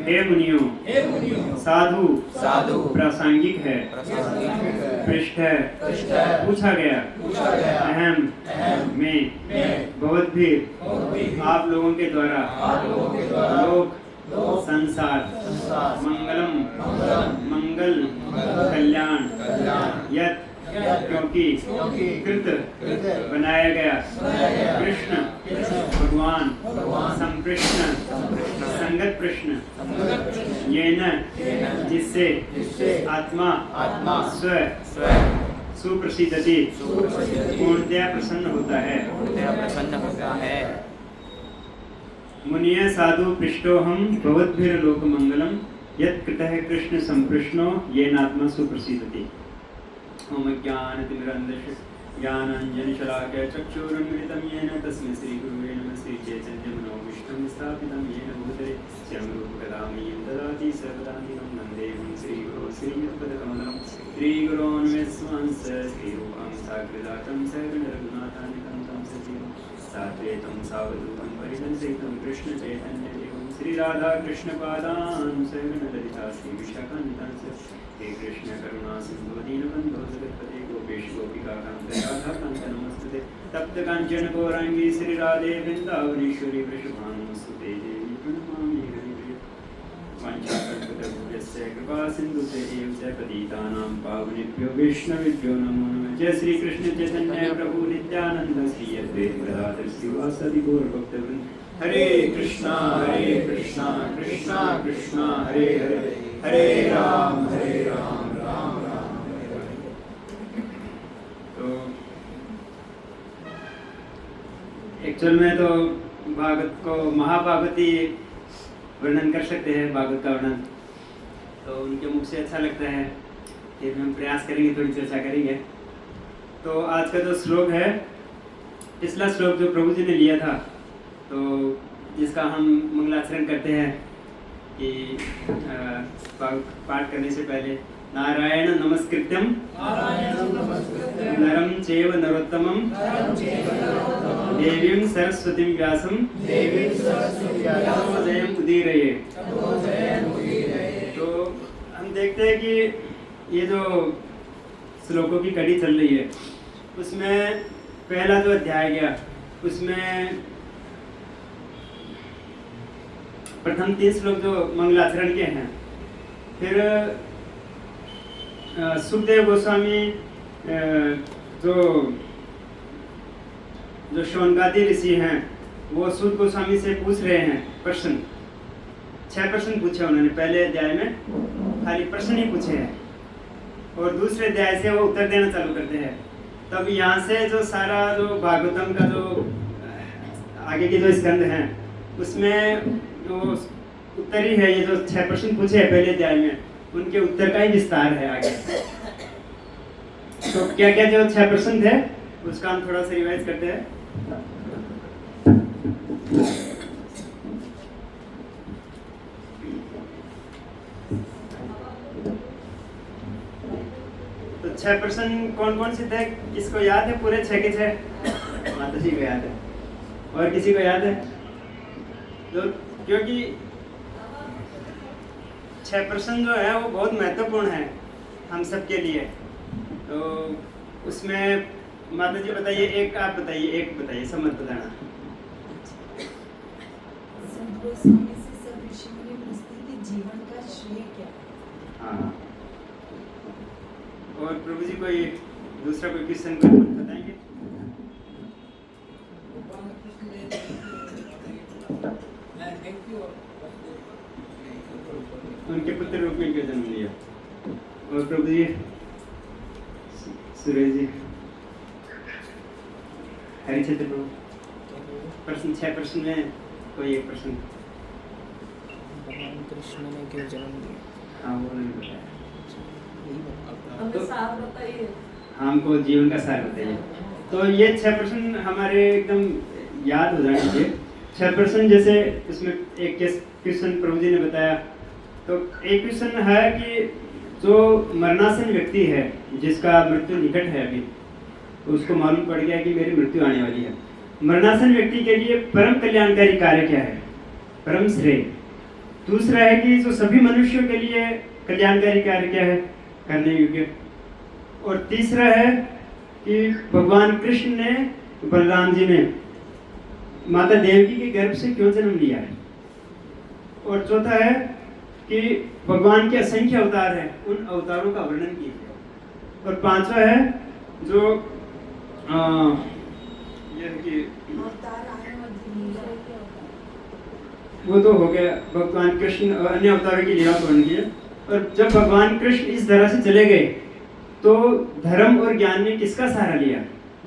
हे मुनियों, साधु प्रासंगिक है, पृष्ठ है, पूछा गया, अहम में भवद्भिः आप लोगों के द्वारा लोक संसार मंगलम मंगल कल्याण यत् क्योंकि कृत बनाया गया कृष्ण भगवान संप्रश्न संगत प्रश्न ये न जिससे आत्मा स्व सुप्रसिद्धति पूर्णतया प्रसन्न होता है। मुनिय साधु पृष्ठोहम भवद्भिर्लोकमंगलम यत् कृतः कृष्ण संप्रश्नो येनात्मा सुप्रसिद्धति। ओम ज्ञानतिमिरन्धस्य ज्ञानाञ्जनशलाकया चक्षुरुन्मिलितं येन तस्मै श्रीगुरुवे नमः। श्रीचैतन्यमनोभीष्टं स्थापितं येन भूतले स्वयंरूपकदामयं ददाति सर्वदान्तिकं वन्देऽहं श्रीगुरो श्रीयुतपदकमलं। श्रीगुरोन्मेस्वांस श्रीरूपं साग्रजातं सगणरघुनाथान्वितं तं सजीवं साद्वैतं सावधूतं परिजनसहितं कृष्णचैतन्यदेवं श्रीराधाकृष्णपादान् सगणललिता श्रीविशाखान्वितांश्च। हे कृष्ण करुणा सिंधु दीनबंधो जगत्पते गोपेश गोपिकाकांत राधाकांत नमस्ते। तप्त कांचन गौरांगी श्री राधे वृंदावनेश्वरी वृषभानुसुते देवी प्रणमामि हरिप्रिये। वाञ्छाकल्पतरुभ्यश्च कृपा सिन्धुते एव च पतितानां पावनेभ्यो वैष्णवेभ्यो नमो नमः। जय श्री कृष्ण चैतन्य प्रभु नित्यानंद श्री अद्वैत गदाधर श्रीवासदि गौर भक्तवृंद। हरे कृष्णा कृष्णा कृष्णा हरे हरे हरे राम राम राम हरे हरे। तो एक्चुअल में तो भागवत को महाभागवती वर्णन कर सकते हैं, भागवत का वर्णन तो उनके मुख से अच्छा लगता है। फिर हम प्रयास करेंगे, थोड़ी चर्चा करेंगे। तो आज का जो श्लोक है, पिछला श्लोक जो प्रभु जी ने लिया था, तो जिसका हम मंगलाचरण करते हैं कि पाठ करने से पहले नारायण नमस्कृत्यम नरम चैव नरोत्तमम देवीं सरस्वतीं व्यासं ततो जयम् उदीरये। तो हम देखते हैं कि ये जो श्लोकों की कड़ी चल रही है, उसमें पहला जो अध्याय गया उसमें प्रथम 3 श्लोक जो मंगलाचरण के हैं, फिर सुखदेव गोस्वामी जो शौनकादि ऋषि हैं वो सूत गोस्वामी से पूछ रहे हैं प्रश्न। 6 प्रश्न पूछे उन्होंने, पहले अध्याय में खाली प्रश्न ही पूछे हैं और दूसरे अध्याय से वो उत्तर देना चालू करते हैं। तब यहाँ से जो सारा जो भागवतम का जो आगे के जो स्कंद हैं उसमें जो उत्तर ही है, ये जो 6 प्रश्न पूछे हैं पहले अध्याय में, उनके उत्तर का ही विस्तार है आगे। तो क्या क्या जो 6 प्रश्न थे उसका हम थोड़ा सा रिवाइज करते हैं। तो 6 प्रश्न कौन कौन से थे, किसको याद है? पूरे 6 के 6 माता जी को याद है और किसी को याद है? तो क्योंकि 6 प्रश्न जो है वो बहुत महत्वपूर्ण है हम सब के लिए। तो उसमें माता जी बताइए, एक आप बताइए, एक बताइए, सब मत बताना। जीवन का श्रेय क्या? हाँ, और प्रभु जी कोई दूसरा कोई क्वेश्चन बताएंगे? उनके पुत्र रूप में क्यों जन्म लिया? और प्रभु जी, सुरेश जी, हरिचंद्र प्रभु, प्रश्न 6 प्रश्न में कोई एक प्रश्न। भगवान कृष्ण ने क्यों जन्म लिया? हाँ, वो नहीं बताया। हमें सार बताइए। हमको जीवन का सार बताइए। तो ये 6 प्रश्न हमारे एकदम याद हो जाने चाहिए। 6 प्रश्न जैसे इसमें एक क्वेश्चन प्रभु जी ने बताया, तो एक क्वेश्चन है कि जो मरणासन व्यक्ति है, जिसका मृत्यु निकट है अभी, तो उसको मालूम पड़ गया कि मेरी मृत्यु आने वाली है। मरणासन व्यक्ति के लिए परम कल्याणकारी कार्य क्या है, परम श्रेय? दूसरा है कि जो सभी मनुष्यों के लिए कल्याणकारी कार्य क्या है, करने योग्य। और तीसरा है कि भगवान कृष्ण ने, बलराम जी ने माता देवकी के गर्भ से क्यों जन्म लिया है। और चौथा है कि भगवान के असंख्य अवतार हैं, उन अवतारों का वर्णन कीजिए। और पांचवा है जो यह है कि अवतार आए और लीला के अवतार। वो तो हो गया भगवान कृष्ण अन्य अवतारों की लीला को वर्णन किया। और जब भगवान कृष्ण इस तरह से चले गए तो धर्म और ज्ञान ने किसका सहारा लिया।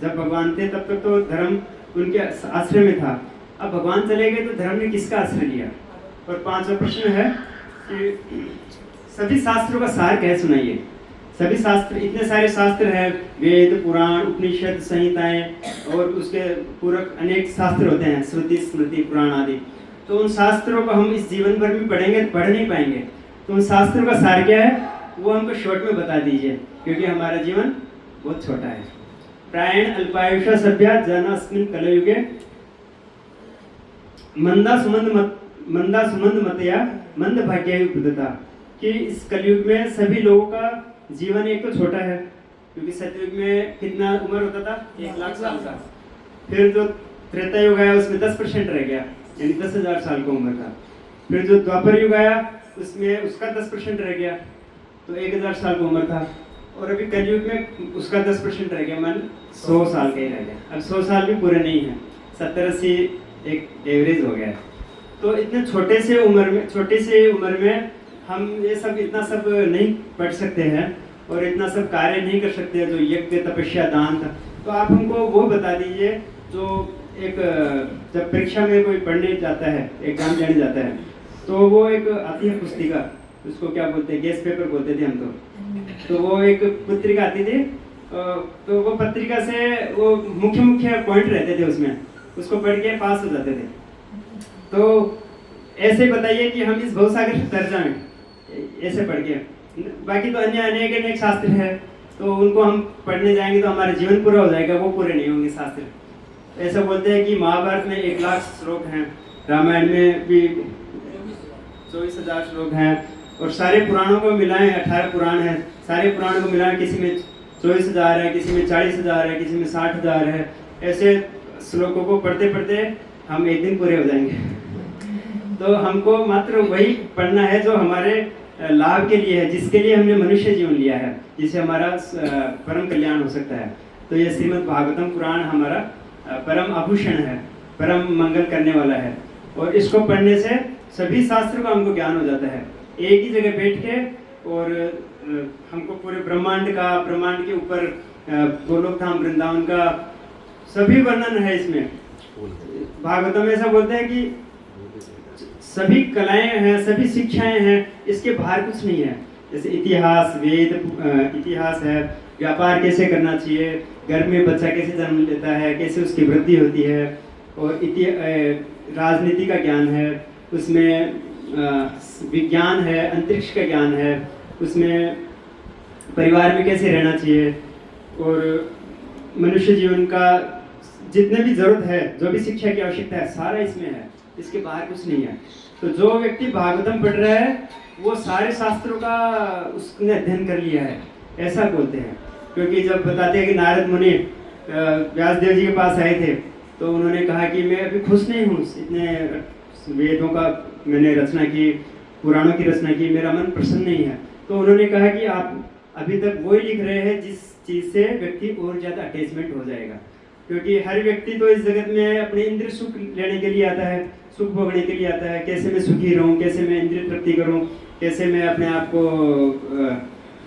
जब भगवान थे तब तक तो धर्म उनके आश्रय में था, अब भगवान चले गए तो धर्म ने किसका आश्रय लिया। और पांचवा प्रश्न है कि सभी शास्त्रों का सार कह सुनाइए। सभी शास्त्र, इतने सारे शास्त्र हैं, वेद पुराण उपनिषद संहिताएं और उसके पूरक अनेक शास्त्र होते हैं, श्रुति स्मृति पुराण आदि। तो उन शास्त्रों को हम इस जीवन भर में पढ़ेंगे तो पढ़ नहीं पाएंगे। तो उन शास्त्रों का सार क्या है वो हमको शॉर्ट में बता दीजिए, क्योंकि हमारा जीवन बहुत छोटा है। प्रायण अल्पायुषा सभ्या जन अस्मिन कलयुगे मंदा सुमंद मतया मंद भाग्य उपदता। कि इस कलयुग में सभी लोगों का जीवन एक तो छोटा है, क्योंकि सतयुग में कितना उम्र होता था, 1,00,000 साल का। फिर जो त्रेता युग आया उसमें 10% रह गया, यानी 10,000 साल का उम्र था। फिर जो द्वापर युग आया उसमें उसका 10% रह गया, तो 1,000 साल की उम्र था। और अभी कलयुग में उसका 10% रह गया, मन 100 साल का ही रह गया। अब 100 साल भी पूरे नहीं है, 70-80 एक एवरेज हो गया है। तो इतने छोटी सी उम्र में हम ये सब इतना सब नहीं पढ़ सकते हैं और इतना सब कार्य नहीं कर सकते जो यज्ञ तपस्या दान था। तो आप हमको वो बता दीजिए जो एक जब परीक्षा में कोई पढ़ने जाता है, एग्जाम देने जाता है, तो वो एक आती है पुस्तिका, उसको क्या बोलते हैं, गेस्ट पेपर बोलते थे हम तो वो एक पत्रिका आती थी। तो वो पत्रिका से वो मुख्य पॉइंट रहते थे उसमें, उसको पढ़ के पास हो जाते थे। तो ऐसे बताइए कि हम इस भवसागर से तर जाएं ऐसे पढ़ के। बाकी तो अन्य अनेक शास्त्र है, तो उनको हम पढ़ने जाएंगे तो हमारा जीवन पूरा हो जाएगा, वो पूरे नहीं होंगे शास्त्र। ऐसा बोलते हैं कि महाभारत में 1,00,000 श्लोक हैं, रामायण में भी 24,000 श्लोक हैं, और सारे पुराणों को मिलाएं 18 पुराण हैं, सारे पुराणों को मिलाएं किसी में 24,000 है, किसी में 40,000 है, किसी में 60,000 है। ऐसे श्लोकों को पढ़ते पढ़ते हम एक दिन पूरे हो जाएंगे। तो हमको मात्र वही पढ़ना है जो हमारे लाभ के लिए है, जिसके लिए हमने मनुष्य जीवन लिया है, जिससे हमारा परम कल्याण हो सकता है। तो ये श्रीमद् भागवतम पुराण हमारा परम आभूषण है, परम मंगल करने वाला है। और इसको पढ़ने से सभी शास्त्रों का हमको ज्ञान हो जाता है, एक ही जगह बैठ के। और हमको पूरे ब्रह्मांड के ऊपर गोलोक धाम वृंदावन का सभी वर्णन है इसमें। भागवतम में ऐसा बोलते हैं कि सभी कलाएं हैं, सभी शिक्षाएं हैं, इसके बाहर कुछ नहीं है। जैसे इतिहास, वेद इतिहास है, व्यापार कैसे करना चाहिए, घर में बच्चा कैसे जन्म लेता है, कैसे उसकी वृद्धि होती है, और राजनीति का ज्ञान है, उसमें विज्ञान है, अंतरिक्ष का ज्ञान है, उसमें परिवार में कैसे रहना चाहिए, और मनुष्य जीवन का जितने भी जरूरत है, जो भी शिक्षा की आवश्यकता है, सारा इसमें है, इसके बाहर कुछ नहीं है। तो जो व्यक्ति भागवतम पढ़ रहा है वो सारे शास्त्रों का उसने अध्ययन कर लिया है, ऐसा बोलते हैं। क्योंकि जब बताते हैं कि नारद मुनि व्यासदेव जी के पास आए थे, तो उन्होंने कहा कि मैं अभी खुश नहीं हूँ, इतने वेदों का मैंने रचना की, पुराणों की रचना की, मेरा मन प्रसन्न नहीं है। तो उन्होंने कहा कि आप अभी तक वही लिख रहे हैं जिस चीज़ से व्यक्ति और ज़्यादा अटैचमेंट हो जाएगा। क्योंकि हर व्यक्ति तो इस जगत में अपने इंद्रिय सुख लेने के लिए आता है, सुख भोगने के लिए आता है, कैसे मैं सुखी रहूं, कैसे मैं इंद्रिय तृप्ति करूं, कैसे मैं अपने आप को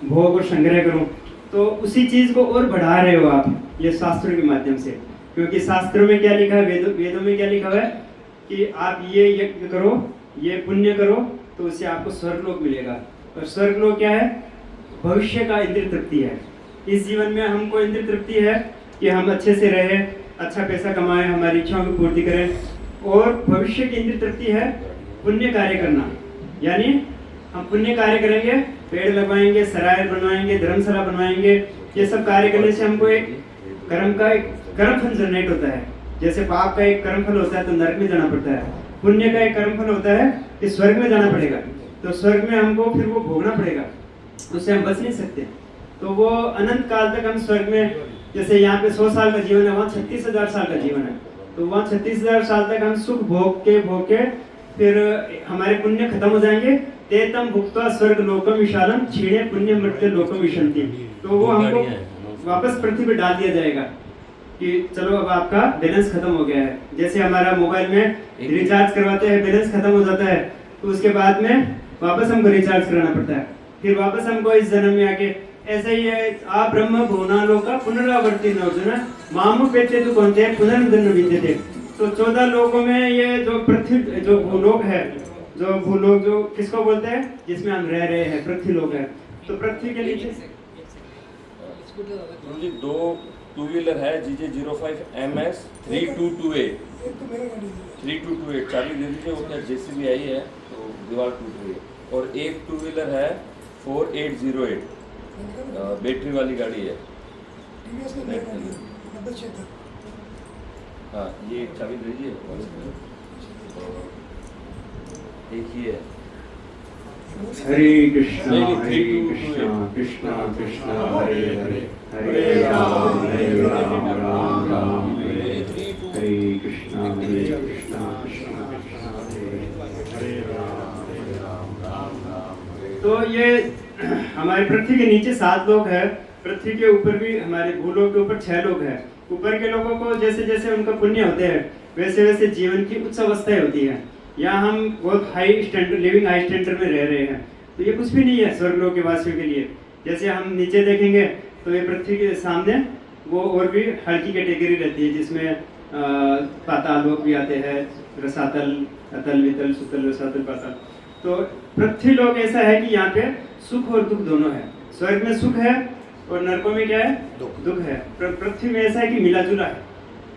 भोग और संग्रह करूं। तो उसी चीज़ को और बढ़ा रहे हो आप ये शास्त्रों के माध्यम से। क्योंकि शास्त्रों में क्या लिखा है, वेदों में क्या लिखा हुआ है कि आप ये यज्ञ करो, ये पुण्य करो, तो उससे आपको स्वर्गलोक मिलेगा। और स्वर्गलोक क्या है, भविष्य का इंद्रिय तृप्ति है। इस जीवन में हमको इंद्रिय तृप्ति है कि हम अच्छे से रहें, अच्छा पैसा कमाएं, हमारी इच्छाओं की पूर्ति करें। और भविष्य की इंद्रिय तृप्ति है पुण्य कार्य करना, यानी हम पुण्य कार्य करेंगे, पेड़ लगवाएंगे, सराय बनवाएंगे, धर्मशाला बनवाएंगे। ये सब कार्य करने से हमको एक कर्मफल जनरेट होता है। जैसे पाप का एक कर्मफल होता है तो नरक में जाना पड़ता है, पुण्य का एक कर्मफल होता है कि स्वर्ग में जाना पड़ेगा, तो स्वर्ग में हमको फिर वो भोगना पड़ेगा, उससे हम बच नहीं सकते। तो वो अनंत काल तक हम स्वर्ग में, जैसे यहाँ पे 100 साल का जीवन है, वहाँ 36,000 साल का जीवन है, तो वहाँ 36,000 साल तक हम सुख भोग के फिर हमारे पुण्य खत्म हो जाएंगे। तेतम भुक्त्वा स्वर्ग लोकम विशालम क्षीणे पुण्य मृत्य लोकम विशंति, तो वो हमको वापस पृथ्वी पे डाल दिया जाएगा कि चलो अब आपका बैलेंस खत्म हो गया है। जैसे हमारा मोबाइल में रिचार्ज करवाते हैं, बैलेंस खत्म हो जाता है, तो उसके बाद में वापस हमको रिचार्ज कराना पड़ता है, फिर वापस हमको इस जन्म में आके, ऐसे ही है। आ ब्रह्म भुवनालोका पुनरावर्ती अर्जुन मामु पेते तो कौन थे पुनर्जन्म विद्यते। तो 14 लोकों में ये जो पृथ्वी, जो भूलोक है, जो भूलोक जो किसको बोलते हैं, जिसमें हम रह रहे हैं, पृथ्वी लोक है। तो पृथ्वी के नीचे जी 2 टू व्हीलर है GJ 05 MS 3228 3228 चाबी दे दीजिए। वो क्या JCB आई है तो दीवार टूट रही है। और एक टू व्हीलर है 4808 बैटरी वाली गाड़ी है। हाँ ये एक चाबी दे दीजिए। एक ही है। हरे कृष्णा नहीं, हरे 3228 कृष्णा कृष्णा कृष्णा हरे हरे, हरे राम राम राम हरे कृष्णा कृष्णा कृष्णा कृष्णा हरे राम राम। तो ये हमारे पृथ्वी के नीचे 7 लोग हैं, पृथ्वी के ऊपर भी हमारे भूलोक के ऊपर 6 लोग हैं। ऊपर के लोगों को जैसे जैसे उनका पुण्य होते हैं वैसे वैसे जीवन की उच्च अवस्थाएं होती है। यहाँ हम बहुत high standard, living high standard में रह रहे हैं, तो ये कुछ भी नहीं है स्वर्गलोक के वासियों के लिए। जैसे हम नीचे देखेंगे तो ये पृथ्वी के सामने वो और भी हल्की कैटेगरी रहती है, जिसमें पाताल लोक भी आते हैं, रसातल, अतल, वितल, सुतल, रसातल, पाताल। तो पृथ्वी लोक ऐसा है कि यहाँ पे सुख और दुख दोनों है। स्वर्ग में सुख है और नरकों में क्या है, दुख है। पृथ्वी में ऐसा है कि मिला जुला है।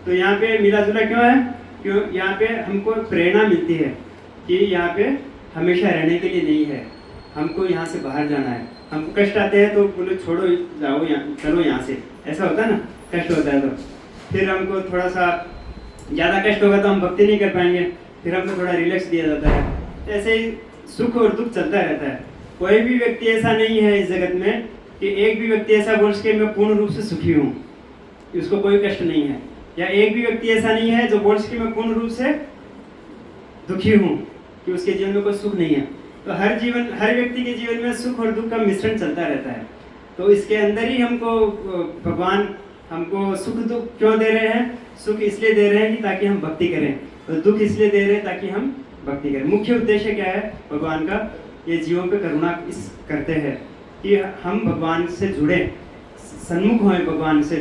तो यहाँ पे मिला जुला क्यों है, क्यों यहाँ पे हमको प्रेरणा मिलती है कि यहाँ पे हमेशा रहने के लिए नहीं है, हमको यहाँ से बाहर जाना है। हमको कष्ट आते हैं तो बोले छोड़ो, जाओ यहाँ, चलो यहाँ से, ऐसा होता है ना, कष्ट होता है तो फिर हमको थोड़ा सा ज़्यादा कष्ट होगा तो हम भक्ति नहीं कर पाएंगे, फिर हमको थोड़ा रिलैक्स दिया जाता है। ऐसे ही सुख और दुख चलता रहता है। कोई भी व्यक्ति ऐसा नहीं है इस जगत में कि एक भी व्यक्ति ऐसा बोल सके मैं पूर्ण रूप से सुखी हूँ, उसको कोई कष्ट नहीं है। या एक भी व्यक्ति ऐसा नहीं है जो बोल सके मैं पूर्ण रूप से दुखी हूँ, कि उसके जीवन में कोई सुख नहीं है। तो हर व्यक्ति के जीवन में सुख और दुख का मिश्रण चलता रहता है। तो इसके अंदर ही हमको भगवान हमको सुख दुख क्यों दे रहे हैं, सुख इसलिए दे रहे हैं कि ताकि हम भक्ति करें, और दुख इसलिए दे रहे हैं ताकि हम भक्ति करें। मुख्य उद्देश्य क्या है भगवान का, ये जीवों पे करुणा इस करते हैं कि हम भगवान से जुड़े, सन्मुख हों भगवान से।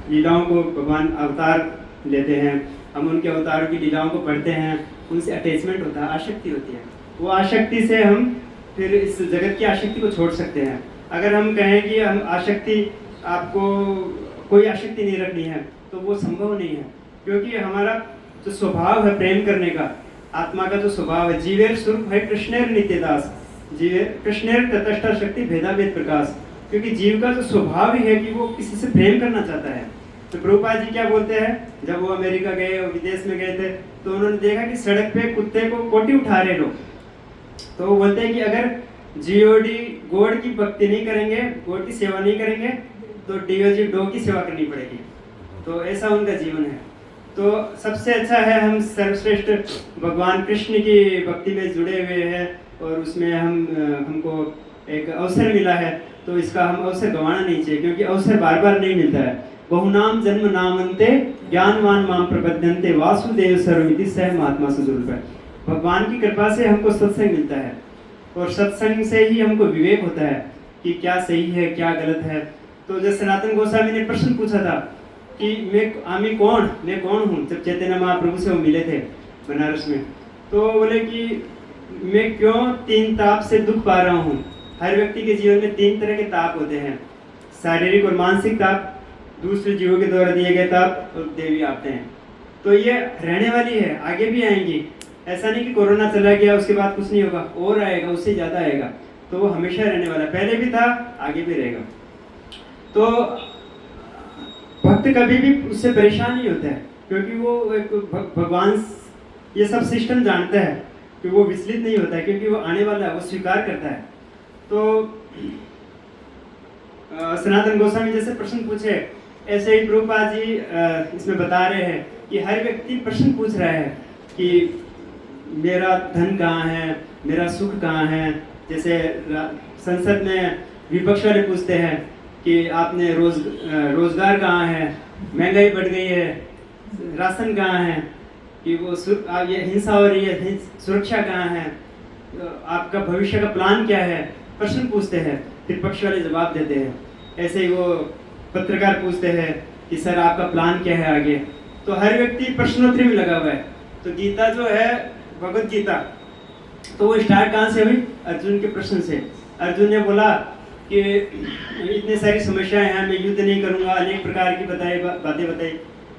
लीलाओं को भगवान अवतार लेते हैं, हम उनके अवतारों की लीलाओं को पढ़ते हैं, उनसे अटैचमेंट होता है, आसक्ति होती है। वो आसक्ति से हम फिर इस जगत की आसक्ति को छोड़ सकते हैं। अगर हम कहें कि हम आसक्ति, आपको कोई आसक्ति नहीं रखनी है, तो वो संभव नहीं है, क्योंकि हमारा जो स्वभाव है प्रेम करने का, आत्मा का जो स्वभाव है, जीवेर स्वरूप है कृष्णेर नित्यदास, जीवेर कृष्णेर तटस्थ शक्ति भेदाभेद प्रकाश। क्योंकि जीव का जो स्वभाव ही है कि वो किसी से प्रेम करना चाहता है। तो प्रभुपाद जी क्या बोलते हैं, जब वो अमेरिका गए और विदेश में गए थे तो उन्होंने देखा कि सड़क पे कुत्ते को कोटी उठा रहे लोग, तो वो बोलते हैं कि अगर जीओडी गॉड की भक्ति नहीं करेंगे, गॉड की सेवा नहीं करेंगे, तो डीओजी डॉग की सेवा करनी पड़ेगी। तो ऐसा उनका जीवन है। तो सबसे अच्छा है हम सर्वश्रेष्ठ भगवान कृष्ण की भक्ति में जुड़े हुए हैं, और उसमें हमको एक अवसर मिला है, तो इसका हम अवसर गंवाना नहीं चाहिए, क्योंकि अवसर बार बार नहीं मिलता है। बहुनाम जन्म नामन्ते ज्ञानवान माम प्रपद्यन्ते वासुदेव सर्वमिति सह महात्मा सुदुर्लभ। भगवान की कृपा से हमको सत्संग मिलता है, और सत्संग से ही हमको विवेक होता है कि क्या सही है क्या गलत है। तो जब सनातन गोस्वामी ने प्रश्न पूछा था कि मैं कौन हूँ, जब चैतन्य महाप्रभु से वो मिले थे बनारस में, तो बोले कि मैं क्यों 3 ताप से दुख पा रहा हूँ। हर व्यक्ति के जीवन में 3 तरह के ताप होते हैं, शारीरिक और मानसिक ताप, दूसरे जीवों के द्वारा दिए गए ताप, और देवी आते हैं। तो ये रहने वाली है, आगे भी आएंगी। ऐसा नहीं कि कोरोना चला गया उसके बाद कुछ नहीं होगा, और आएगा, उससे ज़्यादा आएगा। तो वो हमेशा रहने वाला, पहले भी था, आगे भी रहेगा। तो भक्त कभी भी उससे परेशान नहीं होता है, क्योंकि वो एक भगवान ये सब सिस्टम जानता है। कि वो विचलित नहीं होता है, क्योंकि वो आने वाला है, वो स्वीकार करता है। तो सनातन गोस्वामी जैसे प्रश्न पूछे, ऐसे ही प्रभुपाद जी इसमें बता रहे हैं कि हर व्यक्ति प्रश्न पूछ रहा है कि मेरा धन कहाँ है, मेरा सुख कहाँ है। जैसे संसद में विपक्ष वाले पूछते हैं कि आपने रोजगार कहाँ है, महंगाई बढ़ गई है, राशन कहाँ है, कि वो ये हिंसा हो रही है, सुरक्षा कहाँ है, आपका भविष्य का प्लान क्या है। प्रश्न पूछते हैं, फिर पक्ष वाले जवाब देते हैं। ऐसे ही वो पत्रकार पूछते हैं कि सर आपका प्लान क्या है आगे। तो हर व्यक्ति प्रश्नोत्तरी में लगा हुआ है। तो गीता जो है, भगवत गीता, तो वो स्टार्ट कहाँ से हुई? अर्जुन के प्रश्न से। अर्जुन ने बोला कि इतने सारी समस्याएं हैं, मैं युद्ध नहीं करूंगा, अनेक प्रकार की बातें बताई।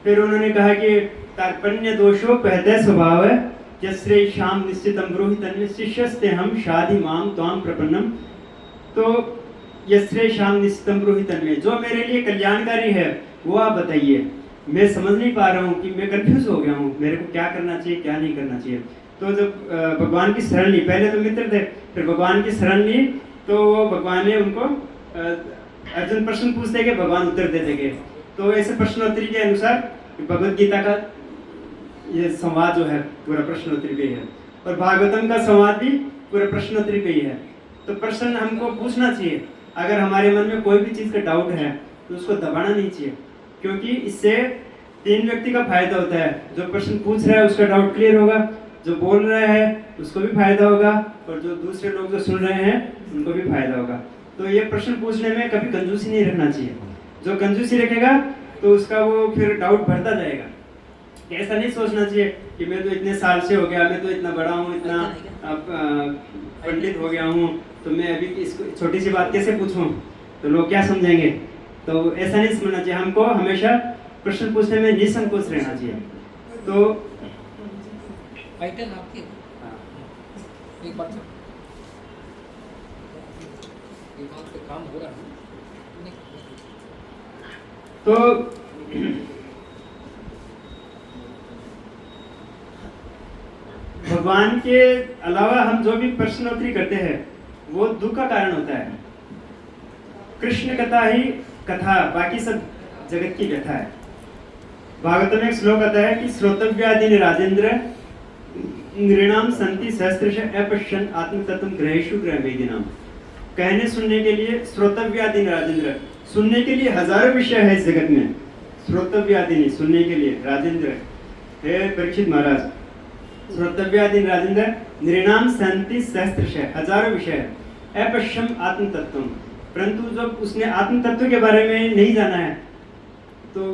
फिर उन्होंने कहा कि कार्पण्य दोषो पहते स्वभाव है, जस्रे शाम निश्चितम ब्रूहि तन्निशिष्यस्ते हम शाधि माम त्वाम प्रपन्नम। तो यस्रे शाम निश्चितम ब्रूहि तन्मे, जो मेरे लिए कल्याणकारी है वो आप बताइए। मैं समझ नहीं पा रहा हूँ कि मैं कंफ्यूज हो गया हूँ, मेरे को क्या करना चाहिए क्या नहीं करना चाहिए। तो जब भगवान की शरण ली, पहले तो मित्र थे, फिर भगवान की शरण ली, तो भगवान ने उनको अर्जुन प्रश्न पूछते गए, भगवान उत्तर देते गए। तो ऐसे प्रश्नोत्तरी के अनुसार भगवत गीता का ये संवाद जो है पूरा प्रश्नोत्तरी पे ही है, और भागवतम का संवाद भी पूरा प्रश्नोत्तरी पे ही है। तो प्रश्न हमको पूछना चाहिए। अगर हमारे मन में कोई भी चीज़ का डाउट है तो उसको दबाना नहीं चाहिए, क्योंकि इससे तीन व्यक्ति का फायदा होता है। जो प्रश्न पूछ रहा है उसका डाउट क्लियर होगा, जो बोल रहा है उसको भी फायदा होगा, और जो दूसरे लोग जो सुन रहे हैं उनको भी फायदा होगा। तो ये प्रश्न पूछने में कभी कंजूसी नहीं रखना चाहिए। जो कंजूसी रखेगा तो उसका वो फिर डाउट बढ़ता जाएगा। ऐसा नहीं सोचना चाहिए कि मैं तो इतने साल से हो गया, मैं तो इतना बड़ा हूँ, इतना पंडित हो गया हूँ, तो मैं अभी इसको छोटी सी बात कैसे पूछूं, तो लोग क्या समझेंगे। तो ऐसा नहीं समझना चाहिए। हमको हमेशा प्रश्न पूछने में निसंकोच रहना चाहिए। तो आइटम आपकी एक बात पे काम हो रहा है। तो भगवान के अलावा हम जो भी प्रश्नोत्तरी करते हैं वो दुख का कारण होता है। कृष्ण कथा ही कथा, बाकी सब जगत की व्यथा है। भागवत में एक श्लोक आता है कि श्रोतव्यादि राजेंद्र नृणाम संति सहस्त्रश अपश्यन आत्मतत्त्वं ग्रहेषु ग्रहवेदिनाम। कहने सुनने के लिए श्रोतव्यादि राजेंद्र, सुनने के लिए हजारों विषय है इस जगत में। श्रोतव्यादि सुनने के लिए राजेंद्र हे परीक्षित महाराज, श्रोतव्यादि राजेंद्र नृणाम संति सहस्त्रश, हजारों विषय है। अपश्यम आत्म तत्व, परंतु जब उसने आत्म तत्व के बारे में नहीं जाना है तो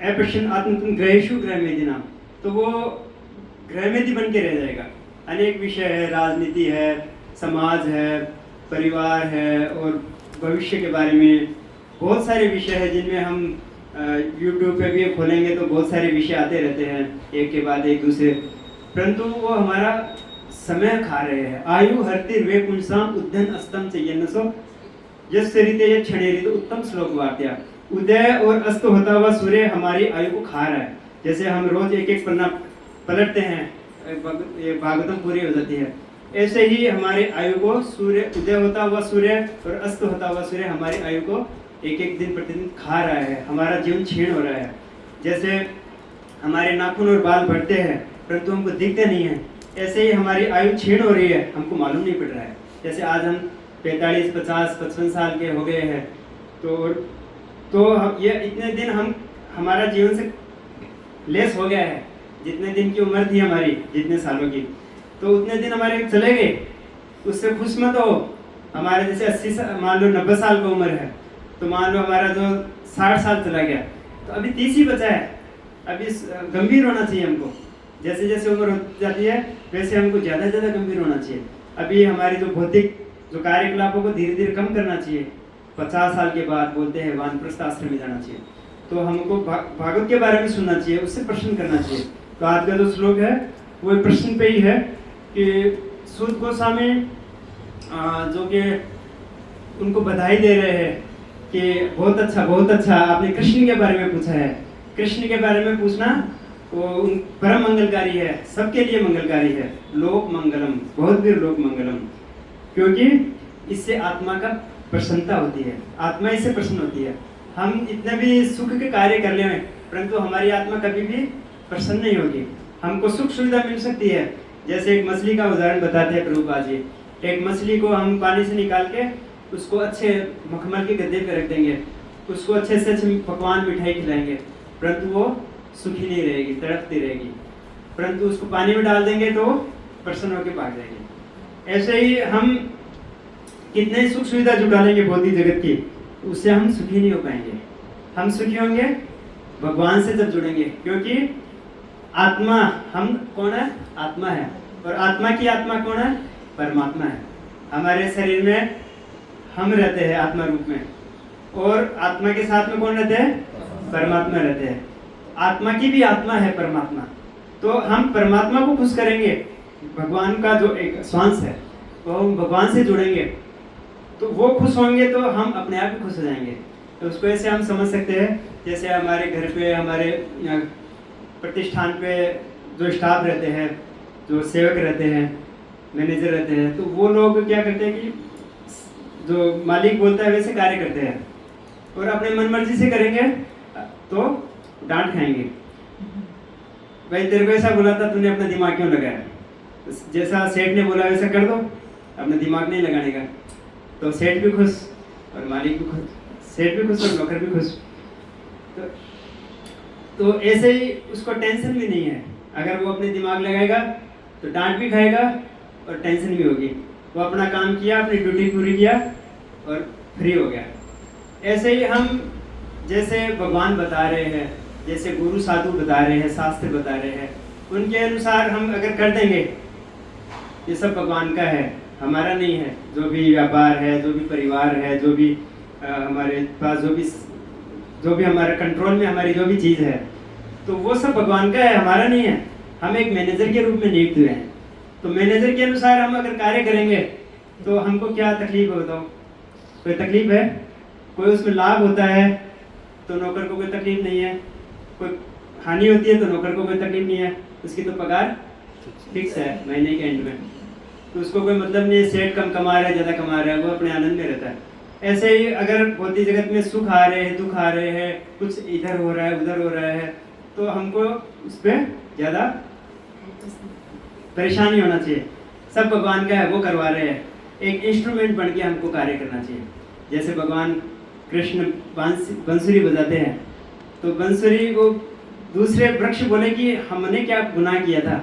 अपश्यम आत्म ग्रहेषु ग्रहवेदिनाम, तो वो ग्रहवेदी बन के रह जाएगा। अनेक विषय है, राजनीति है, समाज है, परिवार है, और भविष्य के बारे में बहुत सारे विषय है जिनमें हम यूट्यूब पे भी खोलेंगे तो बहुत सारे विषय आते रहते हैं एक के बाद एक दूसरे, परंतु वो हमारा समय खा रहे हैं। आयु हरति वे पुंसाम उद्धन अस्तम चयनसो यस्सरिते ये क्षणेरित उत्तम श्लोक वाक्य। उदय और अस्त होता हुआ सूर्य हमारी आयु को खा रहा है। जैसे हम रोज एक एक पन्ना पलटते हैं, भागवतम पूरी हो जाती है, ऐसे ही हमारी आयु को सूर्य, उदय होता हुआ सूर्य और अस्त होता हुआ सूर्य हमारी आयु को एक एक दिन प्रतिदिन खा रहा है। हमारा जीवन क्षीण हो रहा है। जैसे हमारे नाखून और बाल बढ़ते हैं परंतु हमको दिखते नहीं है, ऐसे ही हमारी आयु क्षीण हो रही है, हमको मालूम नहीं पड़ रहा है। जैसे आज हम 45, 50, 55 साल के हो गए हैं, तो ये इतने दिन हमारा जीवन से लेस हो गया है। जितने दिन की उम्र थी हमारी, जितने सालों की, तो उतने दिन हमारे चले गए। उससे खुश मत हो। हमारे जैसे 80 साल, मान लो 90 साल का उम्र है, तो मान लो हमारा जो 60 साल चला गया, तो अभी 30 ही बचा है। अभी गंभीर होना चाहिए हमको। जैसे जैसे उम्र होती जाती है वैसे हमको ज़्यादा से ज़्यादा गंभीर होना चाहिए। अभी हमारी जो भौतिक जो कार्यकलापों को धीरे धीरे कम करना चाहिए। 50 साल के बाद बोलते हैं वानप्रस्थ आश्रम में जाना चाहिए। तो हमको भागवत के बारे में सुनना चाहिए, उससे प्रश्न करना चाहिए। तो आज का जो श्लोक है वो प्रश्न पे ही है कि सूत गोस्वामी जो कि उनको बधाई दे रहे हैं कि बहुत अच्छा आपने कृष्ण के बारे में पूछा है। कृष्ण के बारे में पूछना वो परम मंगलकारी है, सबके लिए मंगलकारी है। लोक मंगलम, बहुत भी लोक मंगलम, क्योंकि इससे आत्मा का प्रसन्नता होती है, आत्मा इससे प्रसन्न होती है। हम इतने भी सुख के कार्य कर लें परंतु हमारी आत्मा कभी भी प्रसन्न नहीं होगी। हमको सुख सुविधा मिल सकती है, जैसे एक मछली का उदाहरण बताते हैं प्रभुपाद जी। एक मछली को हम पानी से निकाल के उसको अच्छे मखमल के गद्दे पे रख देंगे, उसको अच्छे से अच्छे पकवान मिठाई खिलाएंगे, परंतु वो सुखी नहीं रहेगी, तड़पती रहेगी। परंतु उसको पानी में डाल देंगे तो प्रसन्न होकर भाग जाएगी। ऐसे ही हम कितने सुख सुविधा जुटा लेंगे भौतिक जगत की, उससे हम सुखी नहीं हो पाएंगे। हम सुखी होंगे भगवान से जब जुड़ेंगे, क्योंकि आत्मा, हम कौन है? आत्मा है। और आत्मा की आत्मा कौन है? परमात्मा है। हमारे शरीर में हम रहते हैं आत्मा रूप में, और आत्मा के साथ में कौन रहते हैं? परमात्मा रहते हैं। आत्मा की भी आत्मा है परमात्मा। तो हम परमात्मा को खुश करेंगे, भगवान का जो एक स्वांश है तो हम भगवान से जुड़ेंगे तो वो खुश होंगे, तो हम अपने आप ही खुश हो जाएंगे। तो उसको ऐसे हम समझ सकते हैं, जैसे हमारे घर पे, हमारे प्रतिष्ठान पे जो स्टाफ रहते हैं, जो सेवक रहते हैं, मैनेजर रहते हैं, तो वो लोग क्या करते हैं कि जो मालिक बोलता है वैसे कार्य करते हैं, और अपने मन मर्जी से करेंगे तो डांट खाएंगे। भाई तेरे को ऐसा बोला था, तूने अपना दिमाग क्यों लगाया? जैसा सेठ ने बोला वैसा कर दो, अपना दिमाग नहीं लगाने का। तो सेठ भी खुश और मालिक भी खुश, सेठ भी खुश और नौकर भी खुश। तो ऐसे ही उसको टेंशन भी नहीं है। अगर वो अपने दिमाग लगाएगा तो डांट भी खाएगा और टेंशन भी होगी। वो अपना काम किया, अपनी ड्यूटी पूरी किया और फ्री हो गया। ऐसे ही हम जैसे भगवान बता रहे हैं, जैसे गुरु साधु बता रहे हैं, शास्त्र बता रहे हैं, उनके अनुसार हम अगर कर देंगे, ये सब भगवान का है, हमारा नहीं है। जो भी व्यापार है, जो भी परिवार है, जो भी हमारे पास जो भी हमारे कंट्रोल में हमारी जो भी चीज़ है, तो वो सब भगवान का है, हमारा नहीं है। हम एक मैनेजर के रूप में नियुक्त हुए हैं। तो मैनेजर के अनुसार हम अगर कार्य करेंगे तो हमको क्या तकलीफ होता हो? कोई तकलीफ है? कोई उसमें लाभ होता है तो नौकर को कोई तकलीफ नहीं है, कोई हानि होती है तो नौकर को कोई तकलीफ नहीं है। उसकी तो पगार फिक्स है महीने के एंड में, तो उसको कोई मतलब नहीं है सेठ कम कमा रहा है, ज़्यादा कमा रहा है, वो अपने आनंद में रहता है। ऐसे ही अगर भौतिक जगत में सुख आ रहे हैं, दुख आ रहे हैं, कुछ इधर हो रहा है, उधर हो रहा है, तो हमको उस पर ज़्यादा परेशानी होना चाहिए। सब भगवान का है, वो करवा रहे हैं। एक इंस्ट्रूमेंट बन के हमको कार्य करना चाहिए। जैसे भगवान कृष्ण बंसुरी बजाते हैं, तो बंसुरी को दूसरे वृक्ष बोले कि हमने क्या गुनाह किया था,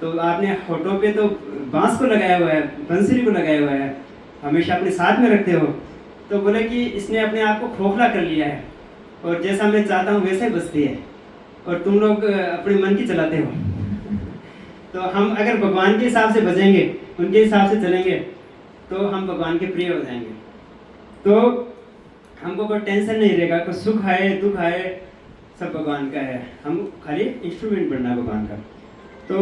तो आपने होठों पे तो बांस को लगाया हुआ है, बंसुरी को लगाया हुआ है, हमेशा अपने साथ में रखते हो। तो बोले कि इसने अपने आप को खोखला कर लिया है, और जैसा मैं चाहता हूँ वैसे ही बजती है, और तुम लोग अपने मन की चलाते हो। तो हम अगर भगवान के हिसाब से बजेंगे, उनके हिसाब से चलेंगे, तो हम भगवान के प्रिय हो जाएंगे। तो हमको कोई टेंशन नहीं रहेगा, कोई सुख आए दुख आए, सब भगवान का है। हम खाली इंस्ट्रूमेंट बनना है भगवान का। तो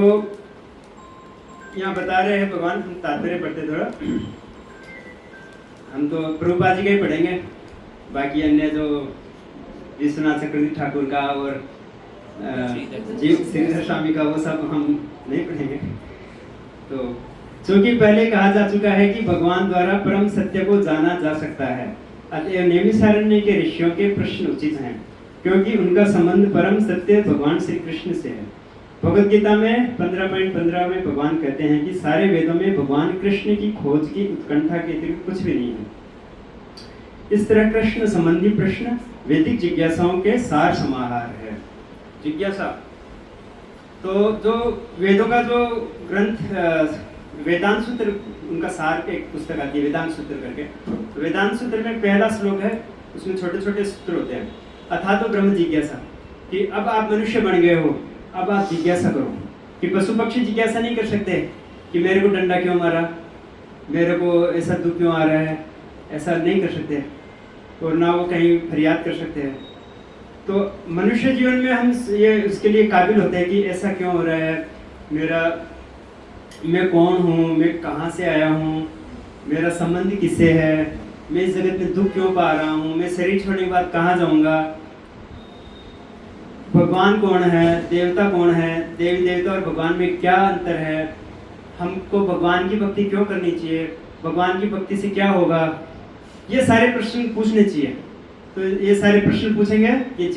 यहाँ बता रहे हैं भगवान, हम तात्पर्य पढ़ते थोड़ा। हम तो प्रभुपाद जी का ही पढ़ेंगे, बाकी अन्य जो विश्वनाथ चक्रवर्ती ठाकुर का और जीव श्रीधर स्वामी का, वो सब हम नहीं पढ़ेंगे। तो चूंकि पहले कहा जा चुका है कि भगवान द्वारा परम सत्य को जाना जा सकता है, अतएव नैमिषारण्य के ऋषियों के प्रश्न उचित हैं, क्योंकि उनका संबंध परम सत्य भगवान श्री कृष्ण से है। भगवद गीता में 15.15 में भगवान कहते हैं कि सारे वेदों में भगवान कृष्ण की खोज की उत्कंठा के अतिरिक्त कुछ भी नहीं है। इस तरह कृष्ण संबंधी प्रश्न वैदिक जिज्ञासाओं के सार समाहार है। जिज्ञासा तो जो वेदों का जो ग्रंथ वेदांत सूत्र, उनका सार के एक पुस्तक आती है वेदांत सूत्र करके। तो वेदांत सूत्र में पहला श्लोक है, उसमें छोटे छोटे सूत्र होते हैं। अथा तो ब्रह्म जिज्ञासा, कि अब आप मनुष्य बन गए हो, अब आप जिज्ञासा करो। कि पशु पक्षी जिज्ञासा नहीं कर सकते कि मेरे को डंडा क्यों मारा, मेरे को ऐसा दुख क्यों आ रहा है, ऐसा नहीं कर सकते, और ना वो कहीं फरियाद कर सकते हैं। तो मनुष्य जीवन में हम ये उसके लिए काबिल होते हैं कि ऐसा क्यों हो रहा है, मैं कौन हूँ, मैं कहाँ से आया हूँ, मेरा संबंध किससे है, मैं इस जगत में दुख क्यों पा रहा हूँ, मैं शरीर छोड़ने के बाद कहाँ जाऊँगा। भगवान कौन है, देवता कौन है, देवी देवता और भगवान में क्या अंतर है, हमको भगवान की भक्ति क्यों करनी चाहिए, भगवान की भक्ति से क्या होगा, ये सारे प्रश्न पूछने चाहिए। तो ये सारे प्रश्न पूछेंगे, ये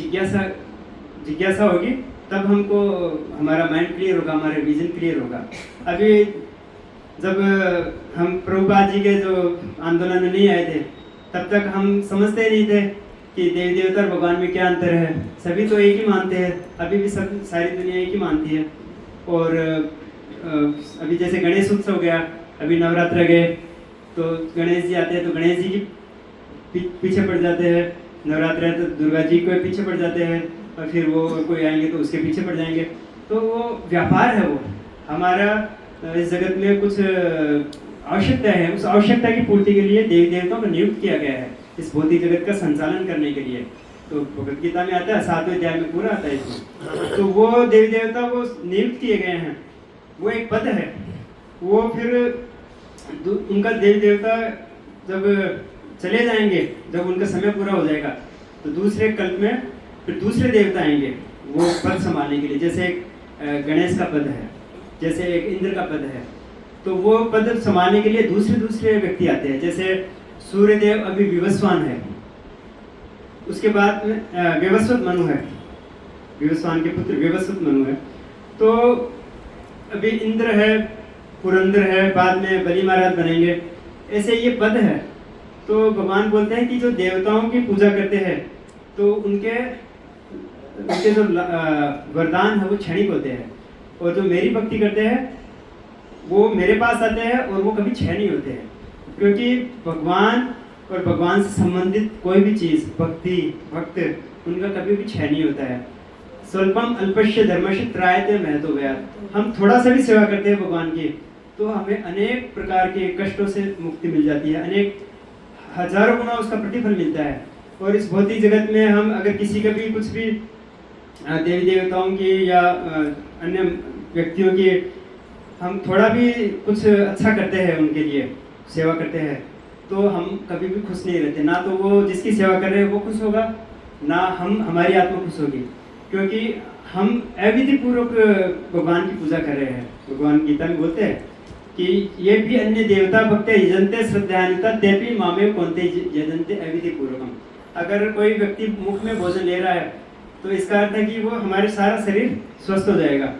जिज्ञासा होगी, तब हमको हमारा माइंड क्लियर होगा, हमारा विजन क्लियर होगा। अभी जब हम प्रभुपाद जी के जो आंदोलन में नहीं आए थे, तब तक हम समझते नहीं थे कि देवी देवता और भगवान में क्या अंतर है। सभी तो एक ही मानते हैं, अभी भी सब सारी दुनिया एक ही मानती है। और अभी जैसे गणेश उत्सव गया, अभी नवरात्र गए, तो गणेश जी आते हैं तो गणेश जी की पीछे पड़ जाते हैं, नवरात्र है तो दुर्गा जी को पीछे पड़ जाते हैं, और फिर वो कोई आएंगे तो उसके पीछे पड़ जाएंगे। तो वो व्यापार है, वो हमारा इस जगत में कुछ आवश्यकता है, उस आवश्यकता की पूर्ति के लिए देवी देवताओं को नियुक्त किया गया है इस भौतिक जगत का संचालन करने के लिए। तो भगवद गीता में आता है, 7वें अध्याय में पूरा आता है इसमें। तो वो देवी देवता वो नियुक्त किए गए हैं, वो एक पद है। वो फिर उनका देवी देवता जब चले जाएंगे, जब उनका समय पूरा हो जाएगा, तो दूसरे कल्प में फिर दूसरे देवता आएंगे वो पद संभालने के लिए। जैसे एक गणेश का पद है, जैसे एक इंद्र का पद है, तो वो पद संभालने के लिए दूसरे व्यक्ति आते हैं। जैसे सूर्यदेव अभी विवस्वान है, उसके बाद में विवस्वत मनु है, विवस्वान के पुत्र विवस्वत मनु है। तो अभी इंद्र है, पुरंदर है, बाद में बलि महाराज बनेंगे, ऐसे ये पद है। तो भगवान बोलते हैं कि जो देवताओं की पूजा करते हैं तो उनके जो वरदान है वो क्षणिक होते हैं, और जो मेरी भक्ति करते हैं वो मेरे पास आते हैं और वो कभी क्षय नहीं होते हैं। क्योंकि भगवान और भगवान से संबंधित कोई भी चीज़, भक्ति भक्त, उनका कभी भी क्षय नहीं होता है। स्वल्पम अल्पस्य धर्मस्य त्रायते महतो व्ययात्। हम थोड़ा सा भी सेवा करते हैं भगवान की, तो हमें अनेक प्रकार के कष्टों से मुक्ति मिल जाती है, अनेक हजारों गुना उसका प्रतिफल मिलता है। और इस भौतिक जगत में हम अगर किसी का भी कुछ भी देवी देवताओं की या अन्य व्यक्तियों की हम थोड़ा भी कुछ अच्छा करते हैं, उनके लिए सेवा करते हैं, तो हम कभी भी खुश नहीं रहते। ना तो वो जिसकी सेवा कर रहे हैं वो खुश होगा, ना हमारी आत्मा खुश होगी, क्योंकि हम अविधि पूर्वक भगवान की पूजा कर रहे हैं। भगवान गीता में बोलते हैं कि ये भी अन्य देवता भक्ते यजन्ते श्रद्धान्विता तेपि मामेव कौन्ते यजन्ते अविधि पूर्वकम। अगर कोई व्यक्ति मुख में भोजन ले रहा है तो इसका अर्थ है कि वो हमारे सारा शरीर स्वस्थ हो जाएगा,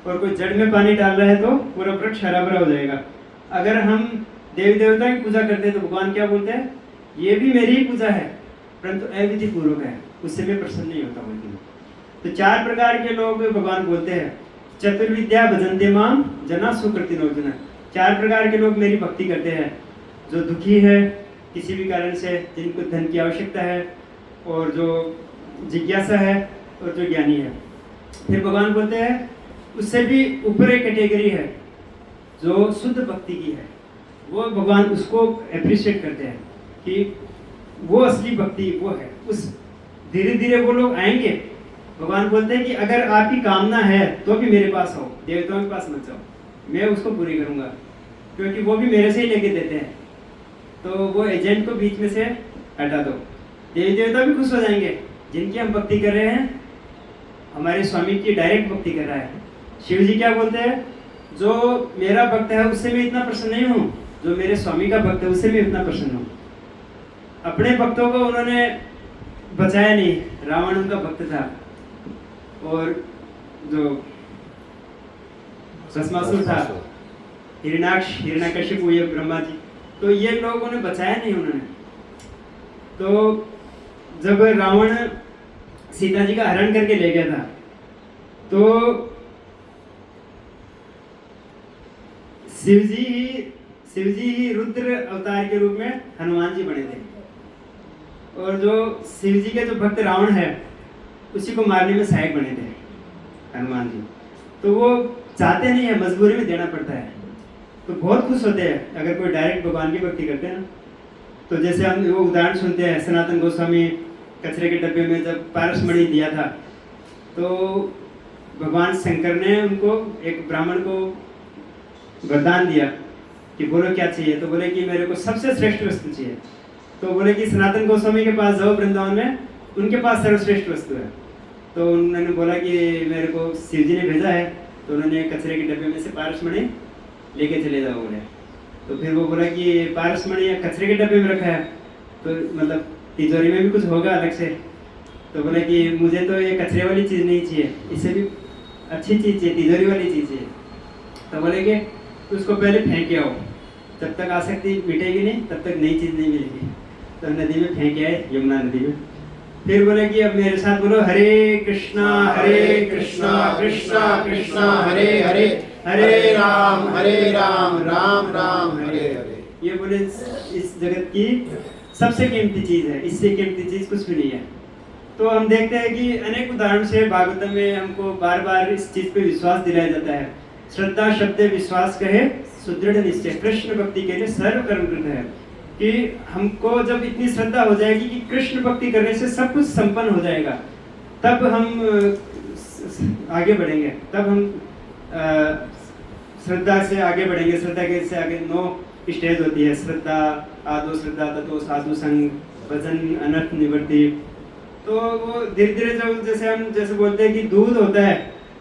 और कोई जड़ में पानी डाल रहा है तो पूरा वृक्ष हरा भरा हो जाएगा। अगर हम देवी देवता की पूजा करते हैं तो भगवान क्या बोलते हैं, ये भी मेरी ही पूजा है परंतु अविधि पूर्वक है, उससे मैं प्रसन्न नहीं होता हूँ। तो 4 प्रकार के लोग भगवान बोलते हैं, चतुर्विद्या भजन्ते माम जना सुकृतिनोर्जुन। 4 प्रकार के लोग मेरी भक्ति करते हैं, जो दुखी है किसी भी कारण से, जिनको धन की आवश्यकता है, और जो जिज्ञासा है, और जो ज्ञानी है। फिर भगवान बोलते हैं उससे भी ऊपर एक कैटेगरी है जो शुद्ध भक्ति की है, वो भगवान उसको अप्रिशिएट करते हैं कि वो असली भक्ति वो है। उस धीरे धीरे वो लोग आएंगे। भगवान बोलते हैं कि अगर आपकी कामना है तो भी मेरे पास आओ, देवताओं के पास मत जाओ, मैं उसको पूरी करूंगा, क्योंकि वो भी मेरे से ही लेके देते हैं। तो वो एजेंट को बीच में से हटा दो, देवी देवता भी खुश हो जाएंगे। जिनकी हम भक्ति कर रहे हैं, हमारे स्वामी की डायरेक्ट भक्ति कर रहा है। शिव जी क्या बोलते हैं, जो मेरा भक्त है उससे मैं इतना प्रसन्न नहीं हूँ, जो मेरे स्वामी का भक्त है उससे मैं इतना प्रसन्न हूँ। अपने भक्तों को उन्होंने बचाया नहीं, रावण उनका भक्त था, और जो भस्मासुर था, हिरण्याक्ष, हिरण्यकशिपु, ये ब्रह्मा जी, तो ये लोगों ने बचाया नहीं उन्होंने। तो जब रावण सीता जी का हरण करके ले गया था, तो शिव जी ही रुद्र अवतार के रूप में हनुमान जी बने थे, और जो शिव जी के जो भक्त रावण है उसी को मारने में सहायक बने थे हनुमान जी। तो वो चाहते नहीं है, मजबूरी में देना पड़ता है। तो बहुत खुश होते हैं अगर कोई डायरेक्ट भगवान की भक्ति करते हैं ना। तो जैसे हम वो उदाहरण सुनते हैं, सनातन गोस्वामी कचरे के डब्बे में जब पारसमणि दिया था, तो भगवान शंकर ने उनको, एक ब्राह्मण को वरदान दिया कि बोलो क्या चाहिए, तो बोले कि मेरे को सबसे श्रेष्ठ वस्तु चाहिए। तो बोले कि सनातन गोस्वामी के पास जाओ वृंदावन में, उनके पास सर्वश्रेष्ठ वस्तु है। तो उन्होंने बोला कि मेरे को शिव जी ने भेजा है, तो उन्होंने कचरे के डब्बे में से पारसमणि लेके चले जाओ बोले। तो फिर वो बोला कि पारसमणि कचरे के डब्बे में रखा है, तो मतलब तिजोरी में भी कुछ होगा अलग से। तो बोला कि मुझे तो ये कचरे वाली चीज़ नहीं चाहिए, इससे भी अच्छी चीज़ चाहिए, तिजोरी वाली चीज़ चाहिए। तो बोले कि तो उसको पहले फेंक के आओ, जब तक आसक्ति मिटेगी नहीं तब तक नई चीज़ नहीं मिलेगी। तो नदी में फेंक आए, यमुना नदी में। फिर बोले कि अब मेरे साथ बोलो हरे कृष्णा कृष्णा कृष्णा हरे हरे, हरे राम राम राम हरे हरे। ये बोले इस जगत की सबसे कीमती चीज़ है, इससे कीमती चीज़ कुछ भी नहीं है। तो हम देखते हैं कि अनेक उदाहरण से भागवतम में हमको बार बार इस चीज़ पे विश्वास दिलाया जाता है। श्रद्धा शब्द विश्वास कहे सुदृढ़ निश्चय, कृष्ण भक्ति के लिए सर्व कर्म कृत है। कि हमको जब इतनी श्रद्धा हो जाएगी कि कृष्ण भक्ति करने से सब कुछ संपन्न हो जाएगा, तब हम आगे बढ़ेंगे, तब हम श्रद्धा से आगे बढ़ेंगे। श्रद्धा के से आगे 9 स्टेज होती है, श्रद्धा, आदो श्रद्धा, ततो साधु संग, भजन, अनर्थ निवृत्ति। तो वो धीरे धीरे जैसे बोलते हैं कि दूध होता है,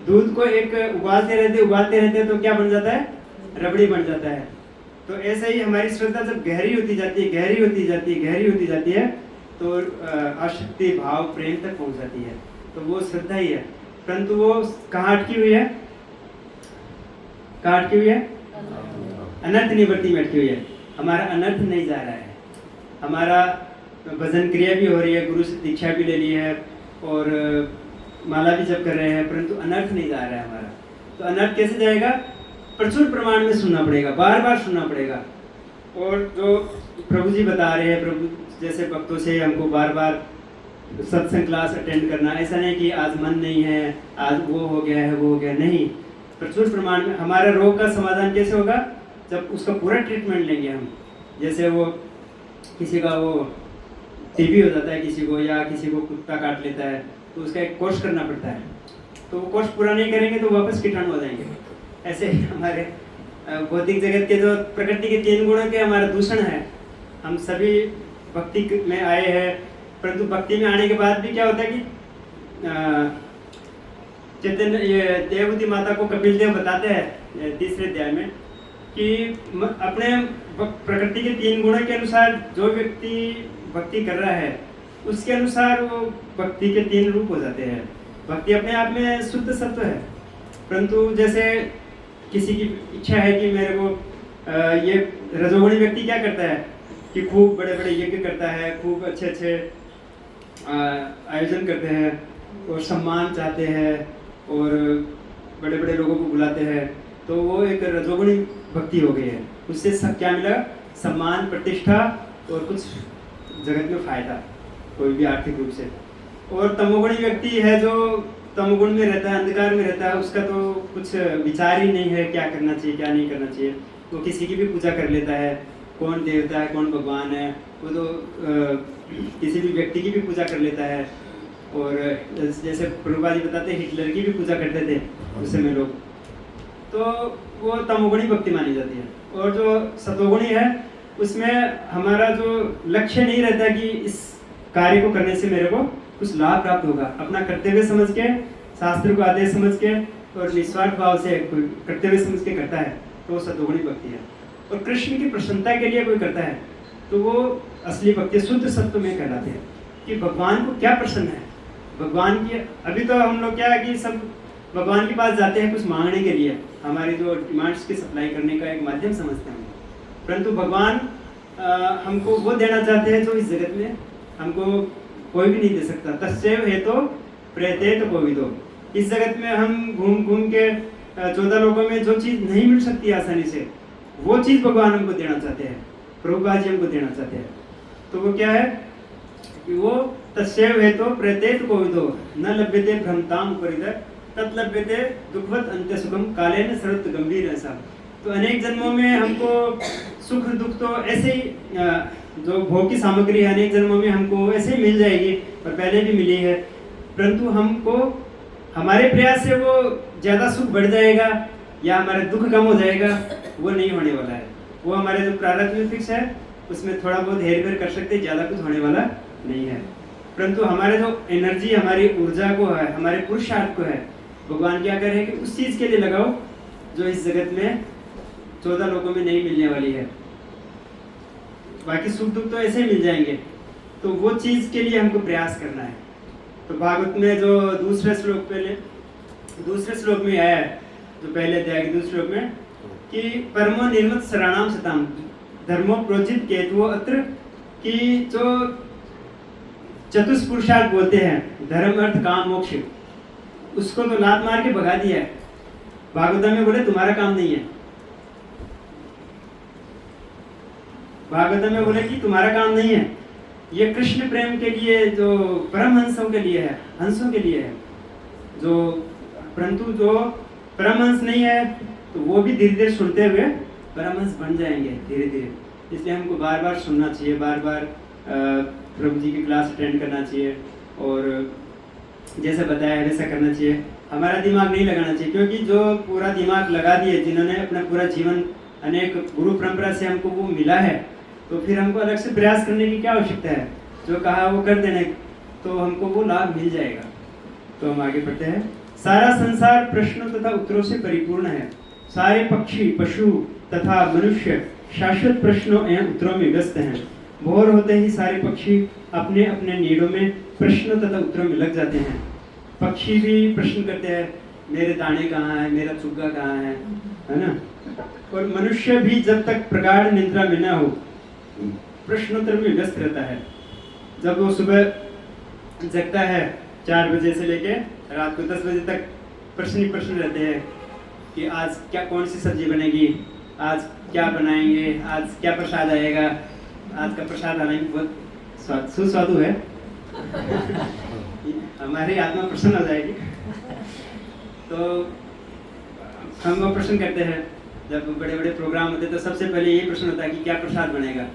दूध को एक उबालते रहते तो क्या बन जाता है, रबड़ी बन जाता है। तो ऐसे ही हमारी श्रद्धा जब गहरी होती जाती है तो आसक्ति भाव प्रेम तक पहुंच जाती है। तो वो श्रद्धा ही है, परंतु वो कहाँ अटकी हुई है, अनर्थ निवृत्ति में अटकी हुई है। हमारा अनर्थ नहीं जा रहा है, हमारा भजन क्रिया भी हो रही है, गुरु से दीक्षा भी ले ली है और माला भी जप कर रहे हैं, परंतु अनर्थ नहीं जा रहा है हमारा। तो अनर्थ कैसे जाएगा, प्रचुर प्रमाण में सुनना पड़ेगा, बार बार सुनना पड़ेगा। और जो प्रभु जी बता रहे हैं, प्रभु जैसे भक्तों से हमको बार बार सत्संग क्लास अटेंड करना, ऐसा नहीं कि आज मन नहीं है, आज वो हो गया, नहीं। प्रचुर प्रमाण में हमारा रोग का समाधान कैसे होगा, जब उसका पूरा ट्रीटमेंट लेंगे हम। जैसे वो किसी का वो टीबी हो जाता है किसी को, या किसी को कुत्ता काट लेता है, तो उसका एक कोर्स करना पड़ता है। तो वो कोर्स पूरा नहीं करेंगे तो वापस कीटाणु हो जाएंगे। ऐसे ही हमारे भौतिक जगत के जो प्रकृति के 3 गुणों के हमारा दूषण है। हम सभी भक्ति में आए हैं, परंतु भक्ति में आने के बाद भी क्या होता है कि चैतन्य ये देवहूति माता को कपिल देव बताते हैं 3रे अध्याय में कि अपने प्रकृति के 3 गुणों के अनुसार जो व्यक्ति भक्ति कर रहा है, उसके अनुसार वो भक्ति के 3 रूप हो जाते हैं। भक्ति अपने आप में शुद्ध सत्व है, परंतु जैसे किसी की इच्छा है कि मेरे को ये रजोगुणी व्यक्ति क्या करता है कि खूब बड़े बड़े यज्ञ करता है, खूब अच्छे आयोजन करते हैं और सम्मान चाहते हैं और बड़े बड़े लोगों को बुलाते हैं, तो वो एक रजोगुणी भक्ति हो गई है। उससे सब क्या मिला, सम्मान, प्रतिष्ठा और कुछ जगत में फायदा, कोई भी आर्थिक रूप से। और तमोगुणी व्यक्ति है जो तमोगुण में रहता है, अंधकार में रहता है, उसका तो कुछ विचार ही नहीं है क्या करना चाहिए क्या नहीं करना चाहिए। वो किसी की भी पूजा कर लेता है, कौन देवता है कौन भगवान है, वो तो किसी भी व्यक्ति की भी पूजा कर लेता है। और जैसे प्रभुपाद जी बताते हैं हिटलर की भी पूजा करते थे उस समय लोग, तो वो तमोगुणी भक्ति मानी जाती है। और जो सतोगुणी है उसमें हमारा जो लक्ष्य नहीं रहता कि इस कार्य को करने से मेरे को कुछ लाभ प्राप्त होगा, अपना कर्तव्य समझ के, शास्त्र को आदेश समझ के और निस्वार्थ भाव से कर्तव्य समझ के करता है, तो वो सतोगुणी भक्ति है। और कृष्ण की प्रसन्नता के लिए कोई करता है तो वो असली भक्ति शुद्ध सत्व में कहलाते हैं कि भगवान को क्या प्रसन्न है। भगवान की अभी तो हम लोग क्या है कि सब भगवान के पास जाते हैं कुछ मांगने के लिए, हमारी जो डिमांड्स की सप्लाई करने का एक माध्यम समझते हैं, परंतु भगवान हमको वो देना चाहते हैं जो इस जगत में हमको कोई भी नहीं दे सकता। तस्यैव हेतो प्रेतेत कोविदो। इस जगत में हम घूम घूम के 14 लोगों में जो चीज़ नहीं मिल सकती आसानी से, वो चीज़ भगवान हमको देना चाहते हैं, प्रभुपाद जी हमको देना चाहते हैं। तो वो क्या है कि वो तस्यैव हेतो प्रेतेत कोविदो न लभ्यते भ्रमताम परिदर तत् लभ्यते दुखवत अंत्य सुखम कालेन सर्वत्र गंभीर ऐसा। तो अनेक जन्मों में हमको सुख दुख तो ऐसे ही जो भोग की सामग्री है अनेक जन्मों में हमको ऐसे ही मिल जाएगी और पहले भी मिली है, परंतु हमको हमारे प्रयास से वो ज़्यादा सुख बढ़ जाएगा या हमारा दुख कम हो जाएगा, वो नहीं होने वाला है। वो हमारे जो प्रारब्ध में फिक्स है उसमें थोड़ा बहुत हेर फेर कर सकते हैं, ज़्यादा कुछ होने वाला नहीं है। परंतु हमारे जो एनर्जी, हमारी ऊर्जा को है, हमारे पुरुषार्थ को है, भगवान क्या कह रहे हैं कि उस चीज के लिए लगाओ जो इस जगत में 14 लोगों में नहीं मिलने वाली है। बाकी सुख दुख तो ऐसे ही मिल जाएंगे, तो वो चीज के लिए हमको प्रयास करना है। तो भागवत में जो दूसरे श्लोक में आया है, जो पहले अध्याय के दूसरे श्लोक में, कि परमो निर्मत शरणाम सताम धर्मो प्रोजित केतुओ अत्र, कि जो चतुष्पुरुषार्थ बोलते हैं, धर्म अर्थ काम मोक्ष, उसको तो लात मार के भगा दिया है। भागवत में बोले तुम्हारा काम नहीं है, भागवत में बोले कि तुम्हारा काम नहीं है, ये कृष्ण प्रेम के लिए, जो परमहंसों के लिए है, हंसों के लिए है। जो परंतु जो परमहंस नहीं है तो वो भी धीरे धीरे सुनते हुए परमहंस बन जाएंगे धीरे धीरे। इसलिए हमको बार बार सुनना चाहिए, बार बार प्रभु जी की क्लास अटेंड करना चाहिए, और जैसे बताया है वैसा करना चाहिए। हमारा दिमाग नहीं लगाना चाहिए, क्योंकि जो पूरा दिमाग लगा दिए, जिन्होंने अपना पूरा जीवन अनेक गुरु परंपरा से हमको वो मिला है, तो फिर हमको अलग से प्रयास करने की क्या आवश्यकता है। जो कहा वो कर देने, तो हमको वो लाभ मिल जाएगा। तो हम आगे बढ़ते हैं। सारा संसार प्रश्नों तथा उत्तरों से परिपूर्ण है। सारे पक्षी, पशु तथा मनुष्य शाश्वत प्रश्नों एवं उत्तरों में व्यस्त हैं। भोर होते ही सारे पक्षी अपने अपने नीड़ों में प्रश्नों तथा उत्तरों में लग जाते हैं। पक्षी भी प्रश्न करते हैं, मेरे दाने कहाँ है, मेरा चुग्गा कहाँ है ना। और मनुष्य भी जब तक प्रगाढ़ निद्रा में न हो प्रश्नोत्तर में व्यस्त रहता है। जब वो सुबह जगता है 4 बजे से लेके रात को 10 बजे तक प्रश्न ही प्रश्न रहते हैं कि आज क्या, कौन सी सब्जी बनेगी, आज क्या बनाएंगे, आज क्या प्रसाद आएगा, आज का प्रसाद आने की बहुत सुस्वादु है हमारी आत्मा प्रसन्न हो जाएगी। तो हम वो प्रश्न करते हैं, जब बड़े बड़े प्रोग्राम होते हैं तो सबसे पहले यही प्रश्न होता है कि क्या प्रसाद बनेगा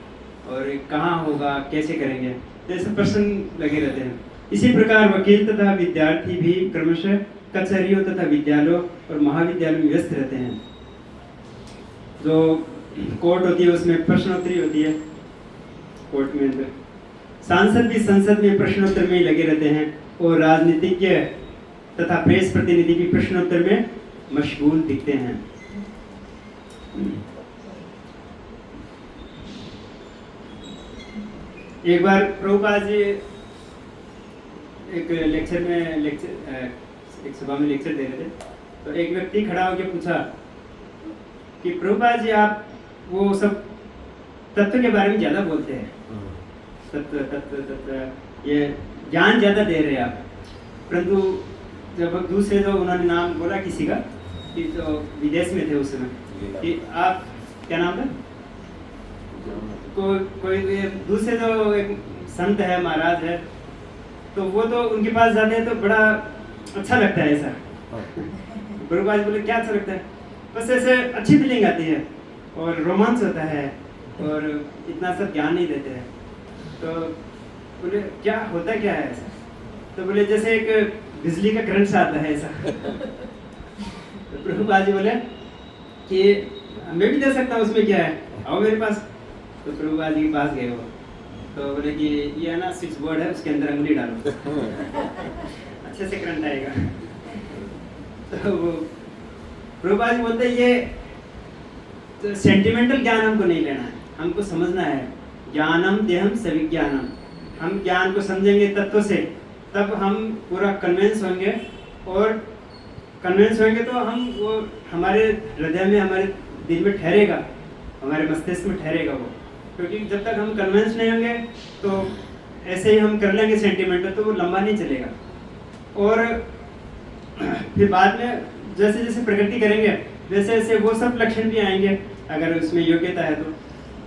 और कहाँ होगा, कैसे करेंगे, जैसे प्रश्न लगे रहते हैं। इसी प्रकार वकील तथा विद्यार्थी भी क्रमशः कचहरियों तथा विद्यालयों और महाविद्यालयों में व्यस्त रहते हैं। जो कोर्ट होती है उसमें प्रश्नोत्तरी होती है, कोर्ट में अंदर। सांसद भी संसद में प्रश्नोत्तर में ही लगे रहते हैं, और राजनीतिज्ञ तथा प्रेस प्रतिनिधि भी प्रश्नोत्तर में मशगूल दिखते हैं। एक बार प्रभुपाद जी एक सभा में लेक्चर दे रहे थे, तो एक व्यक्ति खड़ा होकर पूछा कि प्रभुपाद जी आप वो सब तत्व के बारे में ज्यादा बोलते हैं, तत्व तत्व तत्व ये ज्ञान ज्यादा दे रहे हैं आप, परंतु जब दूसरे जो उन्होंने नाम बोला किसी का कि जो विदेश में थे उस समय, कि आप क्या नाम था, कोई दूसरे जो एक संत है, महाराज है, तो वो तो उनके पास जाते हैं तो बड़ा अच्छा लगता है ऐसा। गुरुपाद बोले क्या अच्छा लगता है, बस ऐसे अच्छी फीलिंग आती है और रोमांच होता है और इतना सब ज्ञान नहीं देते हैं। तो बोले क्या होता क्या है ऐसा, तो बोले जैसे एक बिजली का करंट सा आता है ऐसा। तो प्रभुपाद जी बोले कि मैं भी दे सकता हूँ, उसमें क्या है, आओ मेरे पास। तो प्रभुपाद जी के पास गए वो, तो बोले कि ये है ना स्विच बोर्ड है, उसके अंदर अंगुली डालो अच्छे से करंट आएगा। तो वो प्रभुपाद जी बोलते ये तो सेंटिमेंटल ज्ञान हमको नहीं लेना है, हमको समझना है। ज्ञानम देहम सविज्ञानम, हम ज्ञान को समझेंगे तत्व से, तब हम पूरा कन्विंस होंगे, और कन्विंस होंगे तो हम वो हमारे हृदय में, हमारे दिल में ठहरेगा, हमारे मस्तिष्क में ठहरेगा वो। क्योंकि जब तक हम कन्विंस नहीं होंगे तो ऐसे ही हम कर लेंगे सेंटिमेंटल, तो वो लंबा नहीं चलेगा। और फिर बाद में जैसे जैसे प्रगति करेंगे वैसे वैसे वो सब लक्षण भी आएंगे अगर उसमें योग्यता है तो।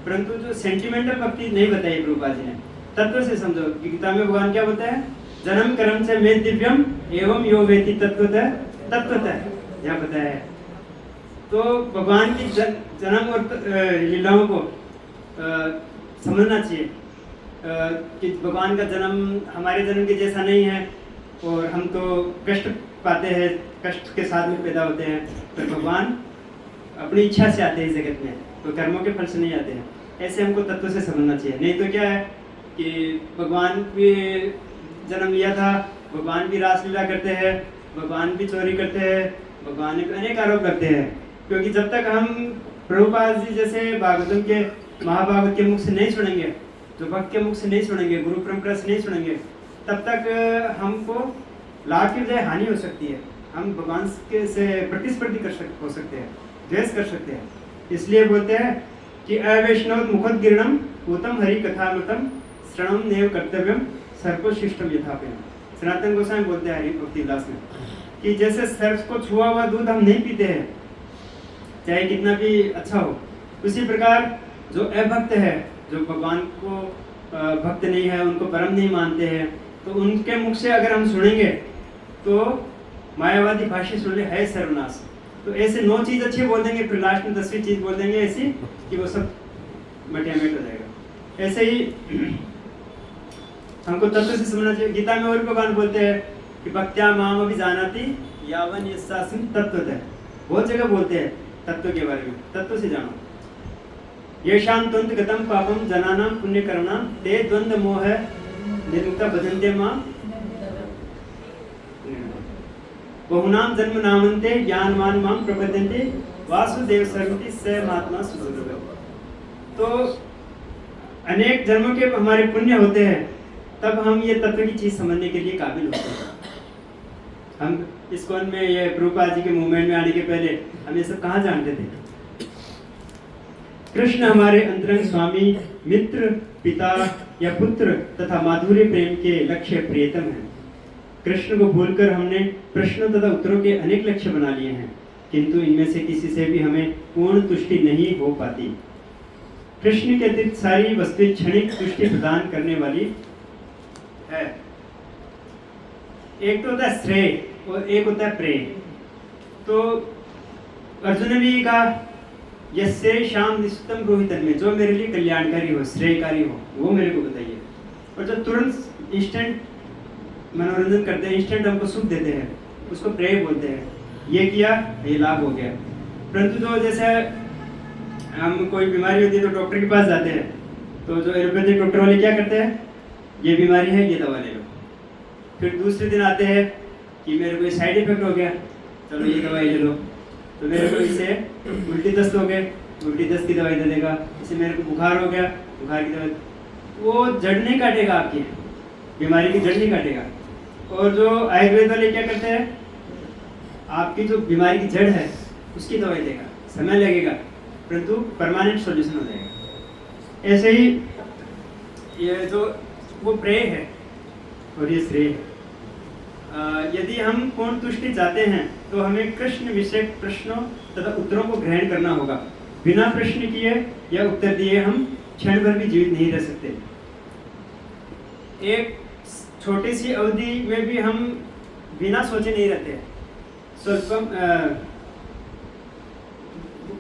परंतु जो सेंटिमेंटल भक्ति नहीं बताई प्रभुपाद जी ने, तत्व से समझो। गीता में भगवान क्या बोलता है, जन्म कर्म से मे दिव्यम एवं यो वेति तत्वतः तत्वतः, यहाँ बताया है। तो भगवान की जन्म और लीलाओं को समझना चाहिए कि भगवान का जन्म हमारे जन्म के जैसा नहीं है, और हम तो कष्ट पाते हैं, कष्ट के साथ में पैदा होते हैं, तो भगवान अपनी इच्छा से आते हैं इस जगत में, तो कर्मों के फल से नहीं आते हैं। ऐसे हमको तत्व से समझना चाहिए। नहीं तो क्या है कि भगवान भी जन्म लिया था, भगवान भी रासलीला करते हैं, भगवान भी चोरी करते हैं, भगवान पे अनेक आरोप करते हैं। क्योंकि जब तक हम प्रभुपाद जी जैसे भागवतम के महाभागवत के मुख से नहीं सुनेंगे, जो भक्त के मुख से नहीं सुनेंगे, गुरु परंपरा से नहीं सुनेंगे, तब तक हमको लाभ की बजाय हानि हो सकती है। हम भगवान के से प्रतिस्पर्धी हो सकते हैं, द्वेष कर सकते हैं। इसलिए बोलते हैं कि अवैष्णव मुखोद्गीर्णम उत्तम हरि कथामृतम श्रणम नेव कर्तव्यम सर्वशिष्टम यथापेन। सनातन गोस्वामी बोलते हैं हरि भक्ति विलास में कि जैसे सर्प को छुआ हुआ दूध हम नहीं पीते हैं, चाहे कितना भी अच्छा हो, उसी प्रकार जो अभक्त है, जो भगवान को भक्त नहीं है, उनको परम नहीं मानते हैं, तो उनके मुख से अगर हम सुनेंगे तो मायावादी भाष्य सुन ले है सर्वनाश। तो ऐसे 9 चीज अच्छी बोल देंगे, फिर लास्ट में 10वीं चीज बोल देंगे ऐसी कि वो सब मटियामेट हो जाएगा। ऐसे ही हमको तत्व से समझना चाहिए। गीता में और भगवान बोलते हैं कि भक्त्या माम अभी जानाति यावन यस्यास्मिन् तत्त्वतः। बहुत जगह बोलते हैं तत्व के बारे में, तत्व से जानो। येषां त्वन्त गतं पापम जनानां पुण्य कर्मणां ते द्वंद्व मोह निर्मुक्ता भजन्ते मां बहुनाम जन्म नामन्ते ज्ञानवान मां प्रपद्यन्ते वासुदेव सर्वति स महात्मा सुदुर्लभ। तो अनेक जन्मों के हमारे पुण्य होते हैं, तब हम ये तत्व की चीज समझने के लिए काबिल होते हैं। हम इस्कॉन में ये प्रभुपाद जी के मूवमेंट में आने के पहले हम ये सब कहाँ जानते थे? कृष्ण हमारे अंतरंग स्वामी, मित्र, पिता या पुत्र तथा माधुर्य प्रेम के लक्ष्य प्रियतम हैं। कृष्ण को भूलकर हमने प्रश्नों तथा उत्तरों के अनेक लक्ष्य बना लिए हैं, किंतु इनमें से किसी से भी हमें पूर्ण तुष्टि नहीं हो पाती। कृष्ण के अतिरिक्त सारी वस्तुएं क्षणिक तुष्टि प्रदान करने वाली है। एक तो होता है श्रेय और एक होता है प्रेम। तो अर्जुन ने भी कहा यस्य शाम निस्तम रोहितन में, जो मेरे लिए कल्याणकारी हो, श्रेयकारी हो, वो मेरे को बताइए। और जो तुरंत इंस्टेंट मनोरंजन करते हैं, इंस्टेंट हमको सुख देते हैं, उसको प्रेय बोलते हैं। ये किया, ये लाभ हो गया। परंतु जो जैसे हम कोई बीमारी होती है तो डॉक्टर के पास जाते हैं, तो जो एलोपैथिक डॉक्टर वाले क्या करते हैं, ये बीमारी है, ये दवा ले लो। फिर दूसरे दिन आते हैं कि मेरे को साइड इफेक्ट हो गया, चलो ये दवाई ले लो। तो मेरे को इससे उल्टी दस्त हो गए, उल्टी दस्त की दवाई दे देगा। इससे मेरे को बुखार हो गया, बुखार की दवाई। वो जड़ नहीं काटेगा, आपकी बीमारी की जड़ नहीं काटेगा। और जो आयुर्वेद वाले क्या करते हैं, आपकी जो बीमारी की जड़ है उसकी दवाई देगा, समय लगेगा परंतु परमानेंट सॉल्यूशन हो जाएगा। ऐसे ही ये जो वो प्रेय है और ये श्रेय है। यदि हम पूर्ण तुष्टि चाहते हैं तो हमें कृष्ण विषय प्रश्नों तथा उत्तरों को ग्रहण करना होगा। बिना प्रश्न किए या उत्तर दिए हम क्षण भर भी जीवित नहीं रह सकते। एक छोटी सी अवधि में भी हम बिना सोचे नहीं रहते। स्वल्पम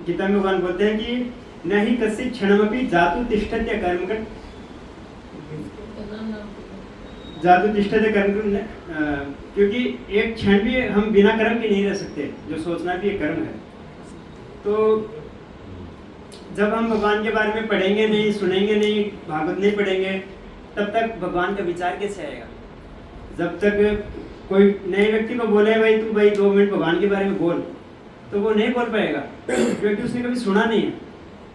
गीता में भगवान बोलते हैं कि नहीं कस्य क्षणमपि जातु तिष्ठत्य कर्मकट जातु तिष्ठत्य कर्म, क्योंकि एक क्षण भी हम बिना कर्म के नहीं रह सकते। जो सोचना भी एक कर्म है। तो जब हम भगवान के बारे में पढ़ेंगे नहीं, सुनेंगे नहीं, भागवत नहीं पढ़ेंगे, तब तक भगवान का विचार कैसे आएगा? जब तक कोई नए व्यक्ति को बोले भाई तू भाई 2 मिनट भगवान के बारे में बोल, तो वो नहीं बोल पाएगा क्योंकि उसने कभी सुना नहीं है।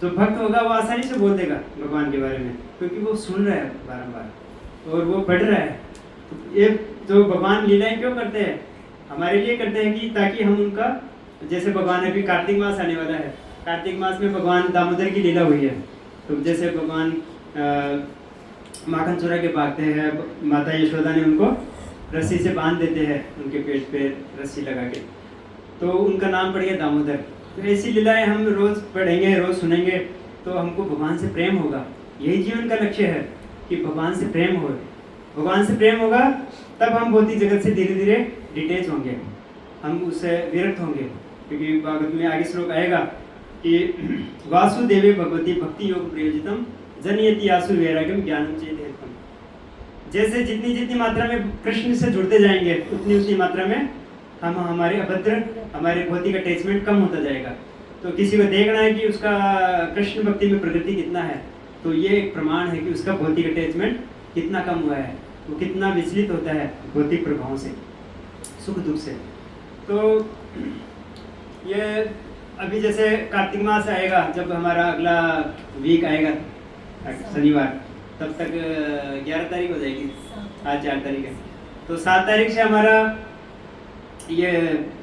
तो भक्त होगा वो आसानी से बोल देगा भगवान के बारे में, क्योंकि वो सुन रहा है बारंबार और वो पढ़ रहा है। तो ये जो भगवान लीलाएं क्यों करते हैं? हमारे लिए करते हैं कि ताकि हम उनका, जैसे भगवान अभी कार्तिक मास आने वाला है, कार्तिक मास में भगवान दामोदर की लीला हुई है। तो जैसे भगवान माखन चुरा के भागते हैं, माता यशोदा ने उनको रस्सी से बांध देते हैं, उनके पेट पे रस्सी लगा के, तो उनका नाम पड़ गया दामोदर। तो ऐसी लीलाएं हम रोज पढ़ेंगे, रोज सुनेंगे, तो हमको भगवान से प्रेम होगा। यही जीवन का लक्ष्य है कि भगवान से प्रेम हो। भगवान से प्रेम होगा तब हम भौतिक जगत से धीरे धीरे डिटेच होंगे, हम उससे विरक्त होंगे। क्योंकि भागवत में आगे श्लोक आएगा कि वासुदेवे भगवती भक्ति योग प्रयोजितम जनयति आसु वैराग्यम ज्ञानम चेत हेतुम। जैसे जितनी जितनी मात्रा में कृष्ण से जुड़ते जाएंगे उतनी उतनी मात्रा में हम हमारे अभद्र, हमारे भौतिक अटैचमेंट कम होता जाएगा। तो किसी को देखना है कि उसका कृष्ण भक्ति में प्रगति कितना है, तो ये एक प्रमाण है कि उसका भौतिक अटैचमेंट कितना कम हुआ है। वो कितना विचलित होता है भौतिक प्रभावों से, सुख दुख से। तो ये अभी जैसे कार्तिक मास आएगा, जब हमारा अगला वीक आएगा शनिवार, तब तक 11 तारीख हो जाएगी, आज 4 तारीख है, तो 7 तारीख से हमारा ये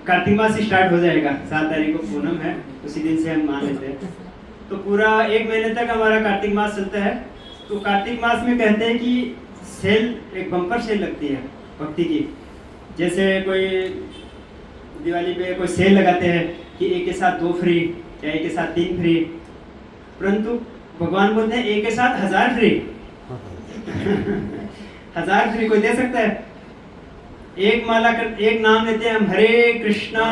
कार्तिक मास स्टार्ट हो जाएगा। 7 तारीख को पूनम है, उसी दिन से हम मान लेते हैं। तो पूरा 1 महीने तक हमारा कार्तिक मास चलता है। तो कार्तिक मास में कहते हैं कि सेल, एक बम्पर सेल लगती है भक्ति की। जैसे कोई दिवाली पे कोई सेल लगाते हैं कि एक के साथ 2 फ्री या एक के साथ 3 फ्री, परंतु भगवान बोलते हैं एक के साथ 1000 फ्री। 1000 फ्री कोई दे सकता है? एक माला कर, एक नाम लेते हैं हम, हरे कृष्णा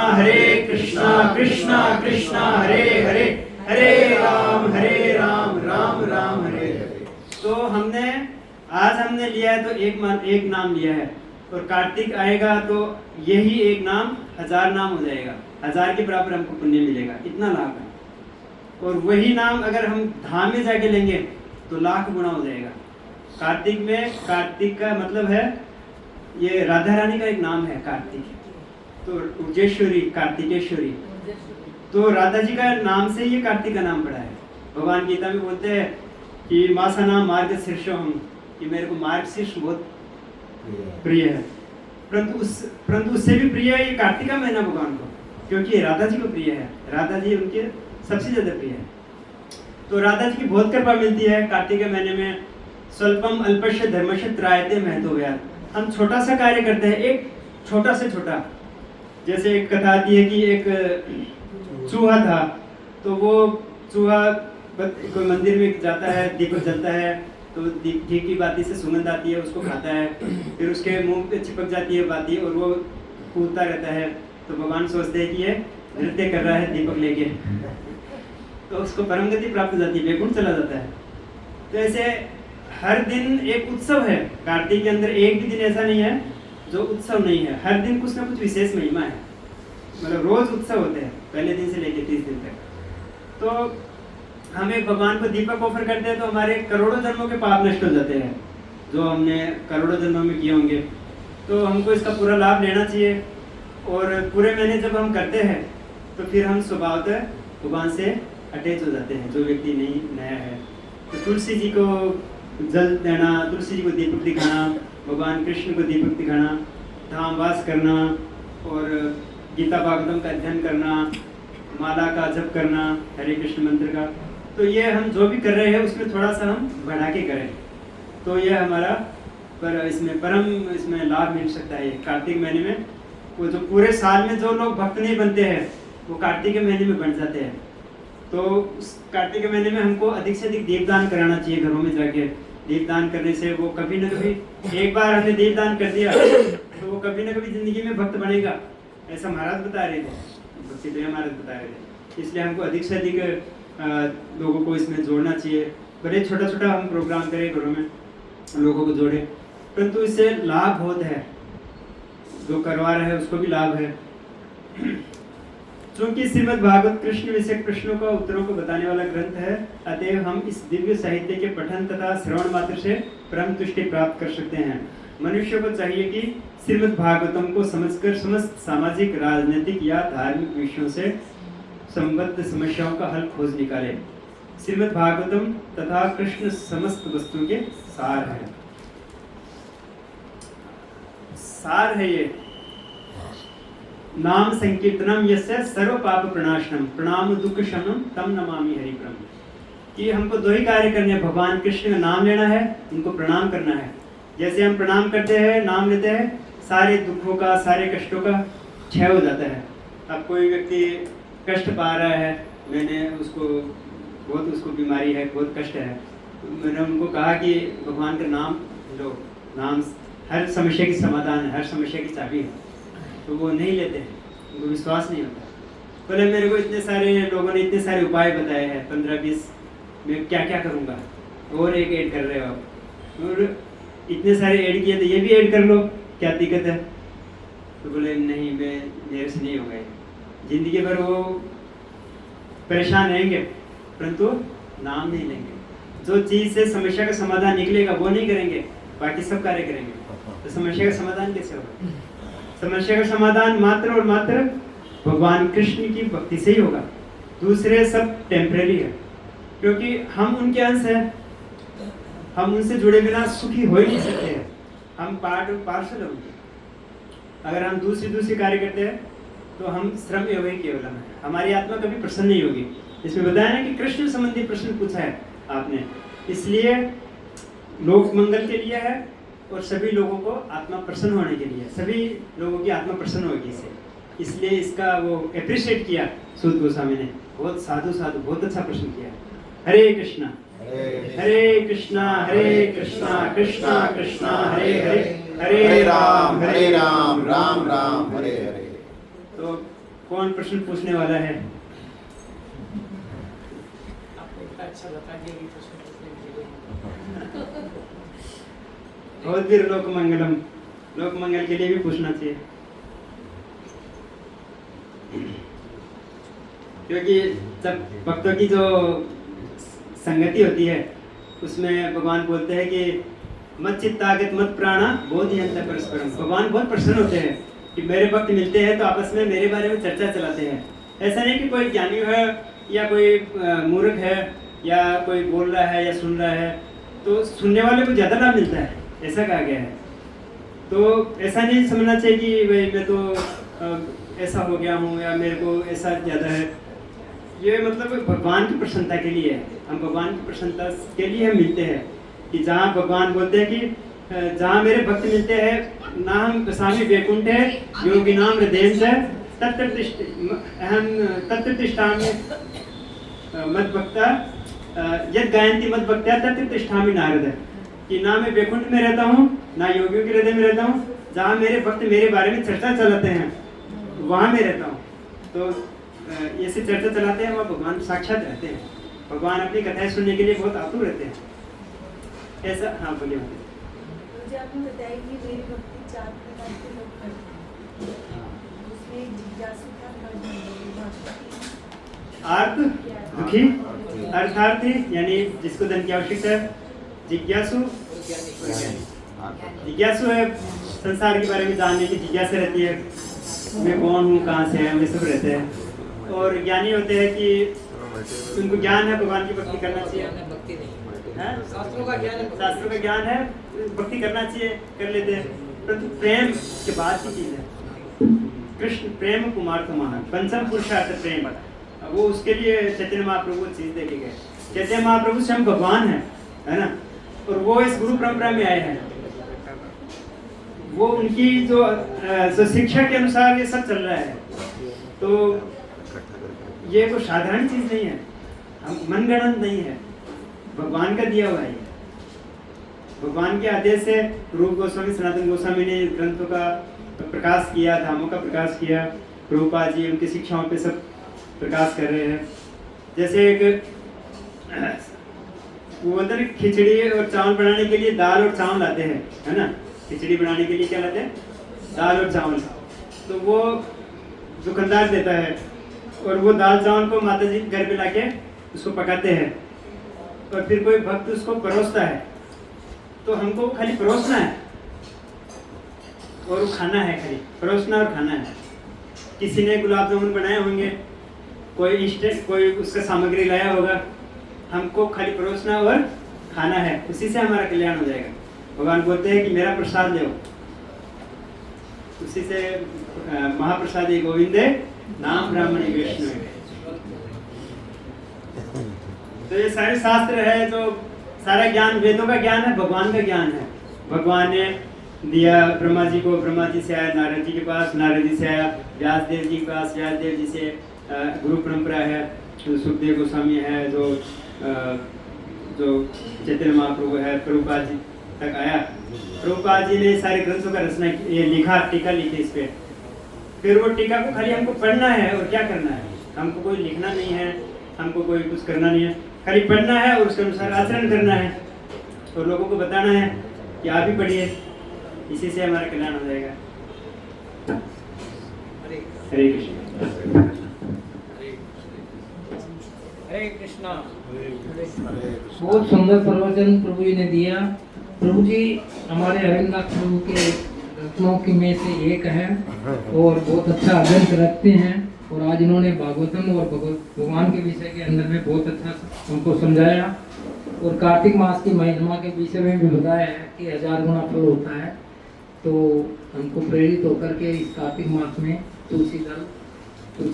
कृष्णा कृष्णा हरे हरे, हरे राम राम राम हरे हरे। तो आज हमने लिया है तो एक नाम लिया है, और कार्तिक आएगा तो यही एक नाम 1000 नाम हो जाएगा, 1000 के बराबर हमको पुण्य मिलेगा, इतना लाभ है। और वही नाम अगर हम धाम में जाके लेंगे तो लाख गुना हो जाएगा। कार्तिक का मतलब है, ये राधा रानी का एक नाम है कार्तिक, तो उज्जेश्वरी, कार्तिकेश्वरी, तो राधा जी का नाम से ये कार्तिक का नाम पड़ा है। भगवान गीता में बोलते हैं कि मासना मार्ग शीर्षम, कि मेरे को मार्ग शीर्ष बहुत प्रिय है, परंतु उससे भी प्रिय है ये कार्तिक का महीना भगवान को, क्योंकि ये राधा जी को प्रिय है, राधा जी उनके सबसे ज्यादा प्रिय है। तो राधा जी की बहुत कृपा मिलती है कार्तिक के महीने में। स्वल्पम अल्पस्य धर्मस्य त्रायते महतो, हम छोटा सा कार्य करते हैं, एक छोटा से छोटा। जैसे एक कथा आती है कि एक चूहा था, तो वो चूहा कोई मंदिर में जाता है, दीपक जलता है, तो घी की बाती से सुगंध आती है, उसको खाता है, फिर उसके मुंह पे चिपक जाती है बाती और वो कूदता रहता है। तो भगवान सोचते हैं कि ये नृत्य कर रहा है दीपक लेके, तो उसको परम गति प्राप्त हो जाती है, वैकुंठ चला जाता है। तो ऐसे हर दिन एक उत्सव है कार्तिक के अंदर, एक भी दिन ऐसा नहीं है जो उत्सव नहीं है, हर दिन कुछ ना कुछ विशेष महिमा है, मतलब रोज उत्सव होते हैं पहले दिन से लेकर 30 दिन तक। तो हम एक भगवान को दीपक ऑफर करते हैं तो हमारे करोड़ों जन्मों के पाप नष्ट हो जाते हैं, जो हमने करोड़ों जन्मों में किए होंगे। तो हमको इसका पूरा लाभ लेना चाहिए, और पूरे महीने जब हम करते हैं तो फिर हम स्वभावतः भगवान से अटैच हो जाते हैं, जो व्यक्ति नया है। तो तुलसी जी को जल देना, तुलसी जी को दीपक दिखाना, भगवान कृष्ण को दीपक दिखाना, धाम वास करना, और गीता भागवतम का अध्ययन करना, माला का जप करना, हरे कृष्ण मंत्र का, तो ये हम जो भी कर रहे हैं उसमें थोड़ा सा हम बढ़ा के करें, तो ये हमारा इसमें लाभ मिल सकता है। कार्तिक महीने में वो जो पूरे साल में जो लोग भक्त नहीं बनते हैं वो कार्तिक के महीने में बन जाते हैं। तो उस कार्तिक के महीने में हमको अधिक से अधिक दीपदान कराना चाहिए घरों में जाके। दीपदान करने से वो कभी न कभी, एक बार हमने दीपदान कर दिया तो वो कभी न कभी जिंदगी में भक्त बनेगा, ऐसा महाराज बता रहे थे, भक्ति प्रिय महाराज बता रहे थे। इसलिए हमको अधिक से अधिक लोगों को इसमें जोड़ना चाहिए। बड़े छोटा छोटा हम प्रोग्राम करें घरों में, लोगों को जोड़ें, परंतु इससे लाभ बहुत है, जो करवा रहे हैं उसको भी लाभ है। चूंकि श्रीमद् भागवत कृष्ण विषयक प्रश्नों का उत्तरों को बताने वाला ग्रंथ है, अतएव हम इस दिव्य साहित्य के पठन तथा श्रवण मात्र से परम तुष्टि प्राप्त कर सकते हैं। मनुष्य को चाहिए कि श्रीमद् भागवतम को समझकर समस्त सामाजिक, राजनीतिक या धार्मिक विषयों से संबद्ध समस्याओं का हल खोज निकाले। श्रीमद् भागवतम तथा कृष्ण समस्त वस्तुओं के सार है। सार है ये। नाम संकीर्तनम यस्य सर्व पाप प्रणाशनम प्रणाम दुख शमनम तम नमामि हरिप्रम। कि हमको दो ही कार्य करने हैं, भगवान कृष्ण का नाम लेना है, उनको प्रणाम करना है। जैसे हम प्रणाम करते हैं, नाम लेते हैं, सारे दुखों का, सारे कष्टों का क्षय हो जाता है। अब कोई व्यक्ति कष्ट पा रहा है, मैंने उसको बीमारी है, बहुत कष्ट है, तो मैंने उनको कहा कि भगवान का नाम लो, नाम हर समस्या की समाधान है, हर समस्या की चाबी है। तो वो नहीं लेते हैं, उनको विश्वास नहीं होता। बोले मेरे को इतने सारे लोगों ने इतने सारे उपाय बताए हैं, 15-20, मैं क्या क्या करूँगा, और एक ऐड कर रहे हो आप, और इतने सारे ऐड किए तो ये भी ऐड कर लो, क्या दिक्कत है। तो बोले नहीं, मेरे से नहीं होगा, जिंदगी भर वो परेशान रहेंगे परंतु नाम नहीं लेंगे। जो चीज़ से समस्या का समाधान निकलेगा वो नहीं करेंगे, बाकी सब कार्य करेंगे, तो समस्या का समाधान कैसे होगा? समस्या का समाधान मात्र और मात्र भगवान कृष्ण की भक्ति से ही होगा। दूसरे सब टेम्परेरी है, क्योंकि हम उनके अंश हैं। हम उनसे जुड़े बिना सुखी हो ही नहीं सकते हैं। हम पार्ट और पार्सल है उनके। अगर हम दूसरी कार्य करते हैं तो हम श्रम योग ही केवल है, हमारी आत्मा कभी प्रसन्न नहीं होगी। इसमें बताया ना कि कृष्ण संबंधी प्रश्न पूछा है आपने, इसलिए लोक मंगल के लिए है और सभी लोगों को आत्मा प्रसन्न होने के लिए, सभी लोगों की आत्मा प्रसन्न होगी इससे। इसलिए इसका वो अप्रिशिएट किया सूत गोस्वामी ने, बहुत साधु बहुत अच्छा प्रश्न किया। हरे कृष्णा हरे कृष्णा कृष्णा कृष्णा हरे हरे, हरे राम राम राम हरे हरे। तो कौन प्रश्न पूछने वाला है? आपको इतना अच्छा बता दिया कि प्रश्न पूछने की जरूरत नहीं। बहुत भी लोक मंगल के लिए भी पूछना चाहिए, क्योंकि जब भक्तों की जो संगति होती है उसमें भगवान बोलते हैं कि मत चित्तागत मत प्राणा बोधयन्त परस्परम। भगवान बहुत प्रसन्न होते हैं कि मेरे भक्त मिलते हैं तो आपस में मेरे बारे में चर्चा चलाते हैं। ऐसा नहीं कि कोई ज्ञानी है या कोई मूर्ख है या कोई बोल रहा है या सुन रहा है तो सुनने वाले को ज़्यादा लाभ मिलता है, ऐसा कहा गया है। तो ऐसा नहीं समझना चाहिए कि भाई मैं तो ऐसा हो गया हूँ या मेरे को ऐसा ज़्यादा है। ये मतलब भगवान की प्रसन्नता के लिए है। हम भगवान की प्रसन्नता के लिए हम मिलते हैं कि जहाँ भगवान बोलते हैं कि जहाँ मेरे भक्त मिलते हैं नाम स्वामी वैकुंठ है योगी नाम हृदय से तत्र तिष्ठामि मद भक्ता यद गायंती मद भक्ता तत्र तिष्ठामि नारद। कि ना मैं वैकुंठ में रहता हूँ ना योगियों के हृदय में रहता हूँ, जहाँ मेरे भक्त मेरे बारे में चर्चा चलाते हैं वहाँ मैं रहता हूँ। तो ऐसे चर्चा चलाते हैं वहाँ भगवान साक्षात रहते हैं। भगवान अपनी कथाएं सुनने के लिए बहुत आतुर रहते हैं। ऐसा हाँ बोलिए। मुझे आपने बताया कि मेरी भक्ति 4 प्रकार के लोग करते हैं, उसमें जिज्ञासु का आर्त दुखी अर्थार्थी यानी जिसको धन की आवश्यकता है, जिज्ञासु है संसार के बारे में जानने की जिज्ञासा रहती है, मैं कौन हूँ कहाँ से है, ये सब रहते हैं। और ज्ञानी होते हैं कि उनको ज्ञान है भगवान की भक्ति करना चाहिए, भक्ति नहीं है शास्त्रों का ज्ञान है, शास्त्रों का ज्ञान है, भक्ति करना चाहिए, कर लेते हैं। परंतु प्रेम के बाद की चीज है। कृष्ण प्रेम कुमार तो महान पंचम पुरुषार्थ प्रेम, वो उसके लिए चैतन्य महाप्रभु चीज देखे गए। चैतन्य महाप्रभु स्वयं भगवान है ना, और वो इस गुरु परंपरा में आए हैं। वो उनकी जो शिक्षा के अनुसार ये सब चल रहा है। तो ये कोई साधारण चीज नहीं है, हम मनगढ़ंत नहीं है, भगवान का दिया हुआ है। भगवान के आदेश से रूप गोस्वामी सनातन गोस्वामी ने ग्रंथों का प्रकाश किया, धामों का प्रकाश किया। प्रभुपाद जी उनकी शिक्षाओं पे सब प्रकाश कर रहे हैं। जैसे एक वो बोलते हैं खिचड़ी और चावल बनाने के लिए दाल और चावल लाते हैं, है ना। खिचड़ी बनाने के लिए क्या लाते हैं? दाल और चावल। तो वो दुकानदार देता है और वो दाल चावल को माता जी घर पे लाके उसको पकाते हैं और फिर कोई भक्त उसको परोसता है। तो हमको खाली परोसना है और खाना है, खाली परोसना और खाना है। किसी ने गुलाब जामुन बनाए होंगे, कोई इंस्टेंट कोई उसका सामग्री लाया होगा, हमको खाली परोसना और खाना है, उसी से हमारा कल्याण हो जाएगा। भगवान बोलते हैं कि मेरा प्रसाद लो, उसी से महाप्रसाद गोविंदे नाम ब्राह्मण वैष्णव। तो ये सारे शास्त्र है, जो सारा ज्ञान वेदों का ज्ञान है, भगवान का ज्ञान है। भगवान ने दिया ब्रह्मा जी को, ब्रह्मा जी से आया नारद जी के पास, नारद जी से आया व्यास देव जी के पास, व्यास देव जी से गुरु परंपरा है, सुखदेव गोस्वामी है, जो चैतन्य महाप्रभु है, प्रभुपाद जी तक आया। प्रभुपाद जी ने सारे ग्रंथों का रचना ये लिखा, टीका लिखी इस पे। फिर वो टीका को खाली हमको पढ़ना है और क्या करना है, हमको कोई लिखना नहीं है, हमको कोई कुछ करना नहीं है, खाली पढ़ना है और उसके अनुसार आचरण करना है और लोगों को बताना है कि आप भी पढ़िए, इसी से हमारा कल्याण हो जाएगा। हरे कृष्ण। हरे कृष्णा। बहुत सुंदर प्रवचन प्रभु जी ने दिया। प्रभु जी हमारे हरिंद्रनाथ प्रभु के रत्नों की में से एक है और बहुत अच्छा अध्ययन रखते हैं। और आज इन्होंने भागवतम और भगवान के विषय के अंदर में बहुत अच्छा हमको समझाया और कार्तिक मास की महिमा के विषय में भी बताया है कि 1000 गुना फल होता है। तो हमको प्रेरित होकर के इस कार्तिक मास में तुलसी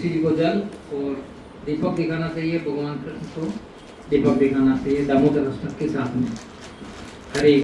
जी को जल और दीपक दिखाना चाहिए, भगवान कृष्ण को दीपक दिखाना चाहिए दामोदर अष्टक के साथ में। हरे